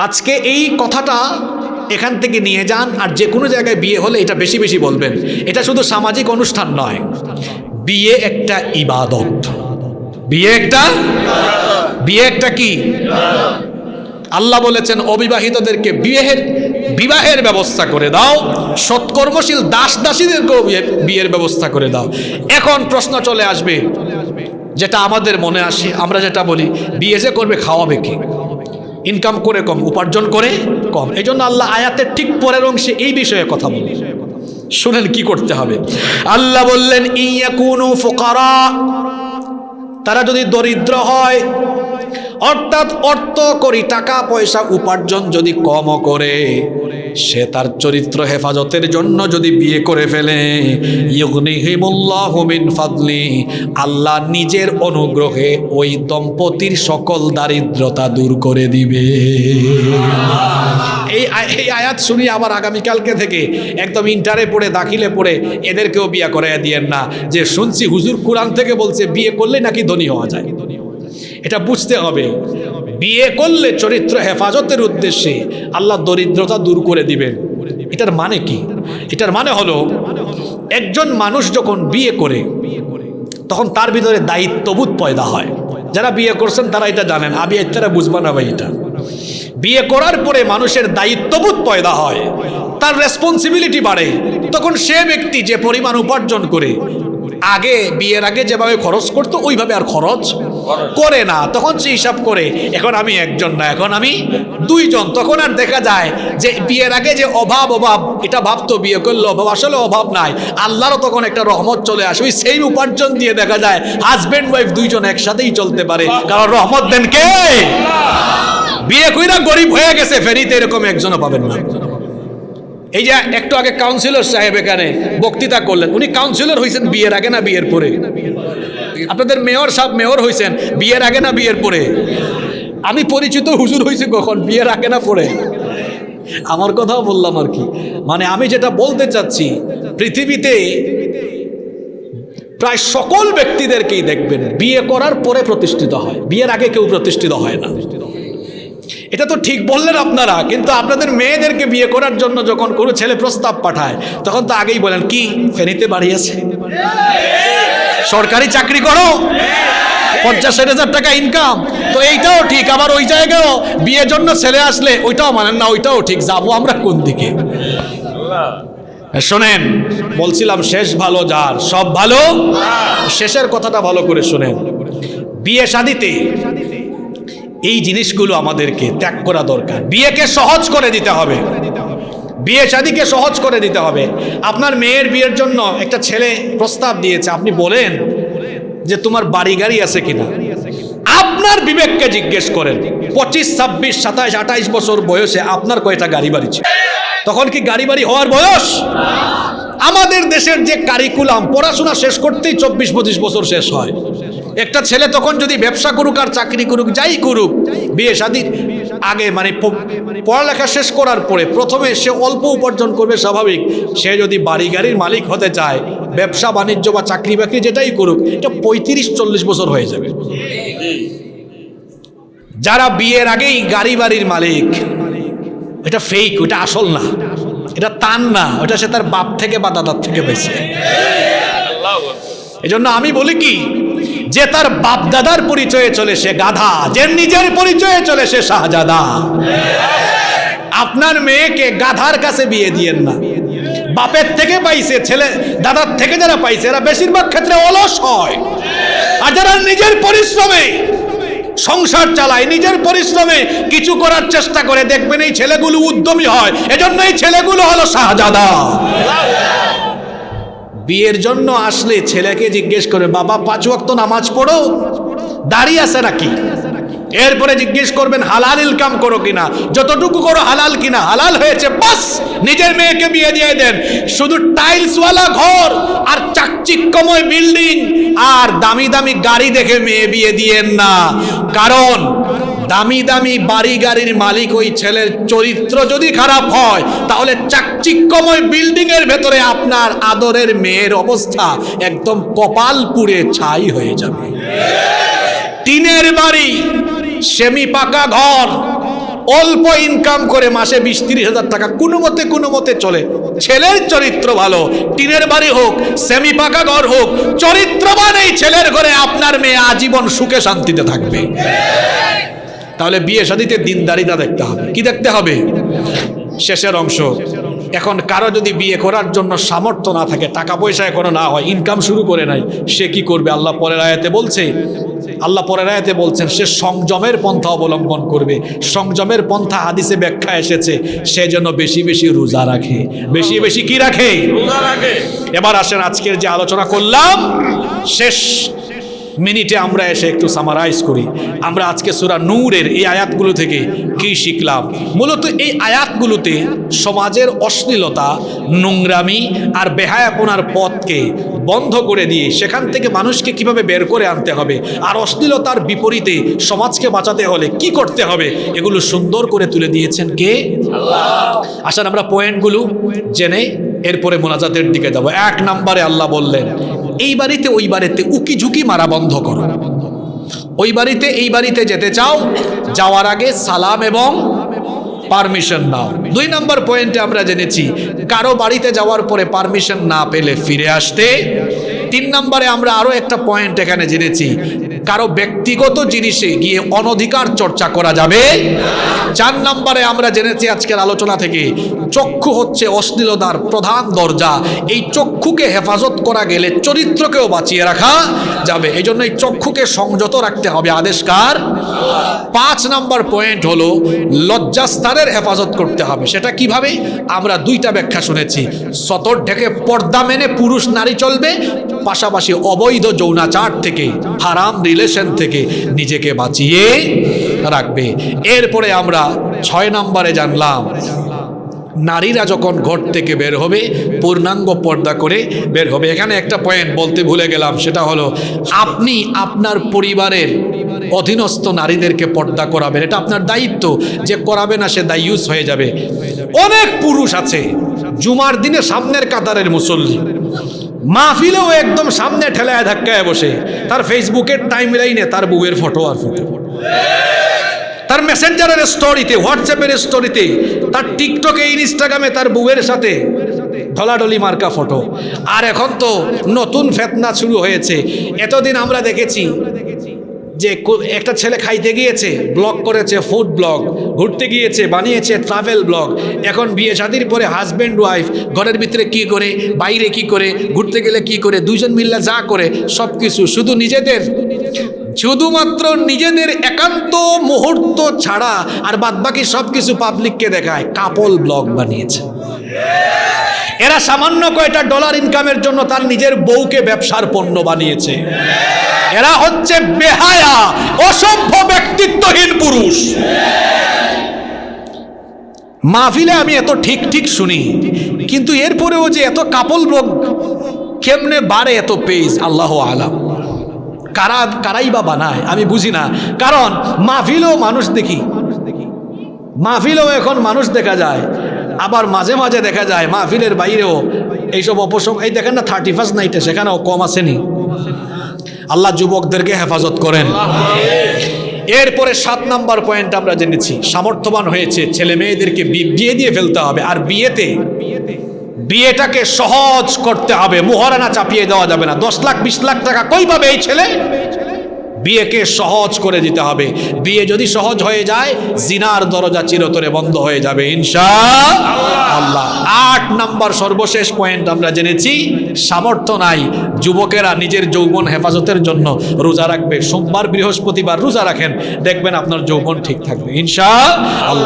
আজকে এই কথাটা এখান থেকে নিয়ে যান, আর যে কোনো জায়গায় বিয়ে হলে এটা বেশি বেশি বলবেন, এটা শুধু সামাজিক অনুষ্ঠান নয়, বিয়ে একটা ইবাদত। বিয়ে একটা কি? আল্লাহ বলেছেন অবিবাহিতদেরকে বিবাহের ব্যবস্থা করে দাও, সৎকর্মশীল দাস দাসীদেরকেও বিয়ের ব্যবস্থা করে দাও। এখন প্রশ্ন চলে আসবে, যেটা আমাদের মনে আসে, আমরা যেটা বলি, বিয়ে যে করবে খাওয়াবে কি? ইনকাম করে কম, উপার্জন করে কম। এই জন্য আল্লাহ আয়াতের ঠিক পরের অংশে এই বিষয়ে কথা বলে। শুনেন কি করতে হবে। আল্লাহ বললেন, ইয়াকুনু ফুকারা, তারা যদি দরিদ্র হয়, অর্থাৎ অর্থ করি টাকা পয়সা উপার্জন যদি কম করে, সে তার চরিত্র হেফাজতের জন্য যদি বিয়ে করে ফেলে, ইউগনিহিমুল্লাহু মিন ফাদলি, আল্লাহ নিজের অনুগ্রহে ওই দম্পতির সকল দারিদ্রতা দূর করে দিবে। এই আয়াত শুনি আবার আগামীকালকে থেকে একদম ইন্টারে পড়ে দাখিলে পড়ে এদেরকেও বিয়ে করাইয়া দিয়েন না, যে শুনছি হুজুর কোরআন থেকে বলছে বিয়ে করলে নাকি ধনী হওয়া যায়। এটা বুঝতে হবে, বিয়ে করলে চরিত্র হেফাজতের উদ্দেশ্যে আল্লাহ দরিদ্রতা দূর করে দিবেন। এটার মানে কি? এটার মানে হলো একজন মানুষ যখন বিয়ে করে তখন তার ভিতরে দায়িত্ববোধ পয়দা হয়। যারা বিয়ে করছেন তারা এটা জানেন, আমি এটারা বুঝবো না ভাই। এটা বিয়ে করার পরে মানুষের দায়িত্ববোধ পয়দা হয়, তার রেসপন্সিবিলিটি বাড়ে। তখন সে ব্যক্তি যে পরিমাণ উপার্জন করে, আগে বিয়ের আগে যেভাবে খরচ করতো ওইভাবে আর খরচ করে না। তখন সে হিসাব করে এখন আমি একজন না, এখন আমি দুইজন। তখন আর দেখা যায় যে বিয়ের আগে যে অভাব এটা ভাবতো, বিয়ে করলে অভাব, আসলে অভাব নাই। আল্লাহরও তখন একটা রহমত চলে আসে। ওই সেই উপার্জন দিয়ে দেখা যায় হাজব্যান্ড ওয়াইফ দুইজন একসাথেই চলতে পারে, কারণ রহমত দেন কে? বিয়ে কইরা গরিব হয়ে গেছে ফেরিতে, এরকম একজনও পাবেন না। এই যে একটু আগে কাউন্সিলর সাহেব এখানে বক্তৃতা করলেন, উনি কাউন্সিলর হয়েছেন বিয়ের আগে না বিয়ের পরে? আপনাদের মেয়র সাহেব মেয়র হয়েছেন বিয়ের আগে না বিয়ের পরে? আমি পরিচিত হুজুর হয়েছি কখন, বিয়ের আগে না পরে? আমার কথাও বললাম আর কি। মানে আমি যেটা বলতে চাচ্ছি, পৃথিবীতে প্রায় সকল ব্যক্তিদেরকেই দেখবেন বিয়ে করার পরে প্রতিষ্ঠিত হয়, বিয়ের আগে কেউ প্রতিষ্ঠিত হয় না। এটা তো ঠিক বললেন আপনারা, কিন্তু আপনাদের মেয়েদেরকে বিয়ে করার জন্য যখন কোনো ছেলে প্রস্তাব পাঠায় তখন তো আগেই বলেন কি ফেনীতে বাড়ি আছে, সরকারি চাকরি করো, 50-60 টাকা ইনকাম। তো এইটাও ঠিক, আবার ওই জায়গায়ও বিয়ের জন্য ছেলে আসলে ওইটাও মানেন না, ওইটাও ঠিক, যাবো আমরা কোন দিকে? শোনেন, বলছিলাম শেষ ভালো যার, সব ভালো শেষের কথাটা ভালো করে শোনেন। বিয়ে শাদিতে এই জিনিসগুলো আমাদেরকে ত্যাগ করা দরকার। বিয়েকে সহজ করে দিতে হবে, বিয়ে শাদীকে সহজ করে দিতে হবে। আপনার মেয়ের বিয়ের জন্য একটা ছেলে প্রস্তাব দিয়েছে, আপনি বলেন যে তোমার বাড়ি গাড়ি আছে কিনা? আপনার বিবেককে জিজ্ঞেস করেন, 25, 26, 27, 28 বছর বয়সে আপনার কয়টা গাড়ি বাড়ি ছিল? তখন কি গাড়ি বাড়ি হওয়ার বয়স? আমাদের দেশের যে কারিকুলাম, পড়াশোনা শেষ করতেই 24-25 বছর শেষ হয়। একটা ছেলে তখন যদি ব্যবসা করুক আর চাকরি করুক, যাই করুক, বিয়ে শাদীর আগে মানে পড়ালেখা শেষ করার পরে প্রথমে সে অল্প উপার্জন করবে, স্বাভাবিক। সে যদি বাড়ি গাড়ির মালিক হতে চায়, ব্যবসা বাণিজ্য বা চাকরি বাকরি যেটাই করুক, এটা 35-40 বছর হয়ে যাবে। যারা বিয়ের আগেই গাড়ি বাড়ির মালিক, এটা ফেক, ওটা আসল না, এটা তান না, ওটা সে তার বাপ থেকে বা দাদার থেকে পেয়েছে। এজন্য আমি বলি কি, যে তার বাপ দাদার পরিচয়ে চলে সে গাধা, যে নিজের পরিচয়ে চলে সে শাহজাদা। আপনার মেয়েকে গাধার কাছে বিয়ে দিয়েন না। বাপের থেকে পাইছে, ছেলে দাদার থেকে যারা পাইছে এরা বেশিরভাগ ক্ষেত্রে অলস হয়। আর যারা নিজের পরিশ্রমে সংসার চালায়, নিজের পরিশ্রমে কিছু করার চেষ্টা করে, দেখবেন এই ছেলেগুলো উদ্যমী হয়। এজন্য এই ছেলেগুলো হলো শাহজাদা। বিয়ের জন্য আসলে ছেলেকে জিজ্ঞেস করে, বাবা 5 ওয়াক্ত নামাজ পড়ো, দাড়ি আছে নাকি? এরপরে জিজ্ঞেস করবেন হালাল ইনকাম করো কিনা, যতটুকু করো হালাল কিনা, হালাল হয়েছে বাস নিজের মেয়েকে বিয়ে দিয়ে দেন। শুধু টাইলসওয়ালা ঘর আর চাকচিক্যময় বিল্ডিং আর দামি দামি গাড়ি দেখে মেয়ে বিয়ে দিয়েন না। কারণ দামি দামি বাড়ি গাড়ির মালিক ওই ছেলের চরিত্র যদি খারাপ হয়, তাহলে চাকচিক্যময় বিল্ডিং এর ভেতরে আপনার আদরের মেয়ের অবস্থা একদম কপাল পুড়ে ছাই হয়ে যাবে। টিনের বাড়ি, সেমি পাকা ঘর, অল্প ইনকাম করে মাসে 20-30 হাজার টাকা কোনো মতে চলে। ছেলের চরিত্র ভালো, টিনের বাড়ি হোক, সেমি পাকা ঘর হোক, চরিত্রবান এই ছেলের ঘরে আপনার মেয়ে আজীবন সুখে শান্তিতে থাকবে। তাহলে বিয়ে শাদীতে দিনদারিতা দেখতে হবে। কি দেখতে হবে? শেষের অংশ, এখন কারো যদি বিয়ে করার জন্য সামর্থ্য না থাকে, টাকা পয়সা এখনো না হয়, ইনকাম শুরু করে নাই, সে কি করবে? আল্লাহ পরের আয়াতে বলছেন সে সংযমের পন্থা অবলম্বন করবে। সংযমের পন্থা হাদিসে ব্যাখ্যা এসেছে, সে যেন বেশি বেশি রোজা রাখে। বেশি বেশি কি রাখে? রোজা রাখে। এবার আসেন আজকের যে আলোচনা করলাম, শেষ মিনিটে আমরা এসে একটু সামারাইজ করি। আমরা আজকে সূরা নূরের এই আয়াতগুলো থেকে কি শিখলাম? মূলত এই আয়াতগুলোতে সমাজের অশ্লীলতা, নোংরামি আর বেহায়াপনার পথকে বন্ধ করে দিয়ে সেখান থেকে মানুষকে কিভাবে বের করে আনতে হবে, আর অশ্লীলতার বিপরীতে সমাজকে বাঁচাতে হলে কি করতে হবে, এগুলো সুন্দর করে তুলে দিয়েছেন কে? আল্লাহ। আসেন আমরা পয়েন্টগুলো জেনে এরপরে মোনাজাতের দিকে যাব। 1 নম্বরে আল্লাহ বললেন, এই বাড়িতে ওই বাড়িতে উকি ঝুঁকি মারা বন্ধ করো। ওই বাড়িতে এই বাড়িতে যেতে চাও, যাওয়ার আগে সালাম এবং পারমিশন নাও। 2 নম্বর পয়েন্টে আমরা জেনেছি কারো বাড়িতে যাওয়ার পরে পারমিশন না পেলে ফিরে আসতে। 3 নম্বরে আমরা আরো একটা পয়েন্ট এখানে জেনেছি, কারো ব্যক্তিগত জিনিসে গিয়ে অনধিকার চর্চা করা যাবে। 4 নম্বরে আমরা জেনেছি আজকের আলোচনা থেকে চক্ষু হচ্ছে অশ্লীলতার প্রধান দরজা। এই চক্ষুকে হেফাজত করা গেলে চরিত্রকেও বাঁচিয়ে রাখা যাবে, এই জন্য এই চক্ষুকে সংযত রাখতে হবে। আদেশ কার? 5 নম্বর পয়েন্ট হলো লজ্জাস্থানের হেফাজত করতে হবে। সেটা কিভাবে? আমরা 2টা ব্যাখ্যা শুনেছি। সতর ঢেকে পর্দা মেনে পুরুষ নারী চলবে, পাশাপাশি অবৈধ যৌনাচার থেকে, হারাম রিলেশন থেকে নিজেকে বাঁচিয়ে রাখবে। এরপরে আমরা 6 নম্বরে জানলাম নারীরা যখন ঘর থেকে বের হবে পূর্ণাঙ্গ পর্দা করে বের হবে। এখানে একটা পয়েন্ট বলতে ভুলে গেলাম, সেটা হলো আপনি আপনার পরিবারের অধীনস্থ নারীদেরকে পর্দা করাবেন, এটা আপনার দায়িত্ব। যে করাবে না সে দায়ুস হয়ে যাবে। অনেক পুরুষ আছে জুমার দিনে সামনের কাতারের মুসল্লি, মাহফিলেও একদম সামনে ঠেলায় ধাক্কায় বসে, তার ফেসবুকের টাইম লাইনে তার বউয়ের ফটো আর ফটো, তার মেসেঞ্জারের স্টোরিতে, হোয়াটসঅ্যাপের স্টোরিতে, তার টিকটকে, ইনস্টাগ্রামে তার বউয়ের সাথে ঢলাঢলি মার্কা ফটো। আর এখন তো নতুন ফেতনা শুরু হয়েছে। এতদিন আমরা দেখেছি যে একটা ছেলে খাইতে গিয়েছে, ব্লগ করেছে ফুড ব্লগ, ঘুরতে গিয়েছে বানিয়েছে ট্রাভেল ব্লগ। এখন বিয়ে শাদির পরে হাজব্যান্ড ওয়াইফ ঘরের ভিতরে কি করে, বাইরে কি করে, ঘুরতে গেলে কি করে, দুইজন মিল্লা যা করে সব কিছু শুধুমাত্র নিজেদের একান্ত মুহূর্ত ছাড়া আর বাদবাকি সব কিছু পাবলিককে দেখায়। কাপল ব্লগ বানিয়েছে এরা। সামান্য কয়টা ডলার ইনকামের জন্য তার নিজের বউকে ব্যবসার পণ্য বানিয়েছে। এরা হচ্ছে বেহায়া, অসভ্য, ব্যক্তিত্বহীন পুরুষ। মাহফিলে আমি এত ঠিক ঠিক শুনি, কিন্তু এরপরেও যে এত কাপল ব্লগ কেমনে বাড়ে, এত পেজ, আল্লাহ আলাম। কারাই বা বানায় আমি বুঝি না। কারণ মাহফিলেও মানুষ দেখি, মাহফিলেও এখন মানুষ দেখা যায়, আবার মাঝে মাঝে দেখা যায় মাহফিলের বাইরেও এইসব অপসম। এই দেখেন না 31st নাইটে, সেখানেও কম আসেনি। আল্লাহ যুবকদেরকে হেফাজত করেন। এরপরে 7 নম্বর পয়েন্ট আমরা জেনেছি, সামর্থ্যবান হয়েছে ছেলে মেয়েদেরকে বিয়ে দিয়ে ফেলতে হবে। আর বিয়েটাকে সহজ করতে হবে, মোহরানা চাপিয়ে দেওয়া যাবে না। 10 লাখ 20 লাখ টাকা কই পাবে এই ছেলে? বিয়েকে সহজ করে দিতে হবে। বিয়ে যদি সহজ হয়ে যায় জিনার দরজা চিরতরে বন্ধ হয়ে যাবে ইনশাআল্লাহ। 8 নম্বর সর্বশেষ পয়েন্ট আমরা জেনেছি, সামর্থ্য নাই যুবকেরা নিজের যৌবন হেফাজতের জন্য রোজা রাখবে। সোমবার বৃহস্পতিবার রোজা রাখেন, দেখবেন আপনার যৌবন ঠিক থাকবে ইনশাআল্লাহ।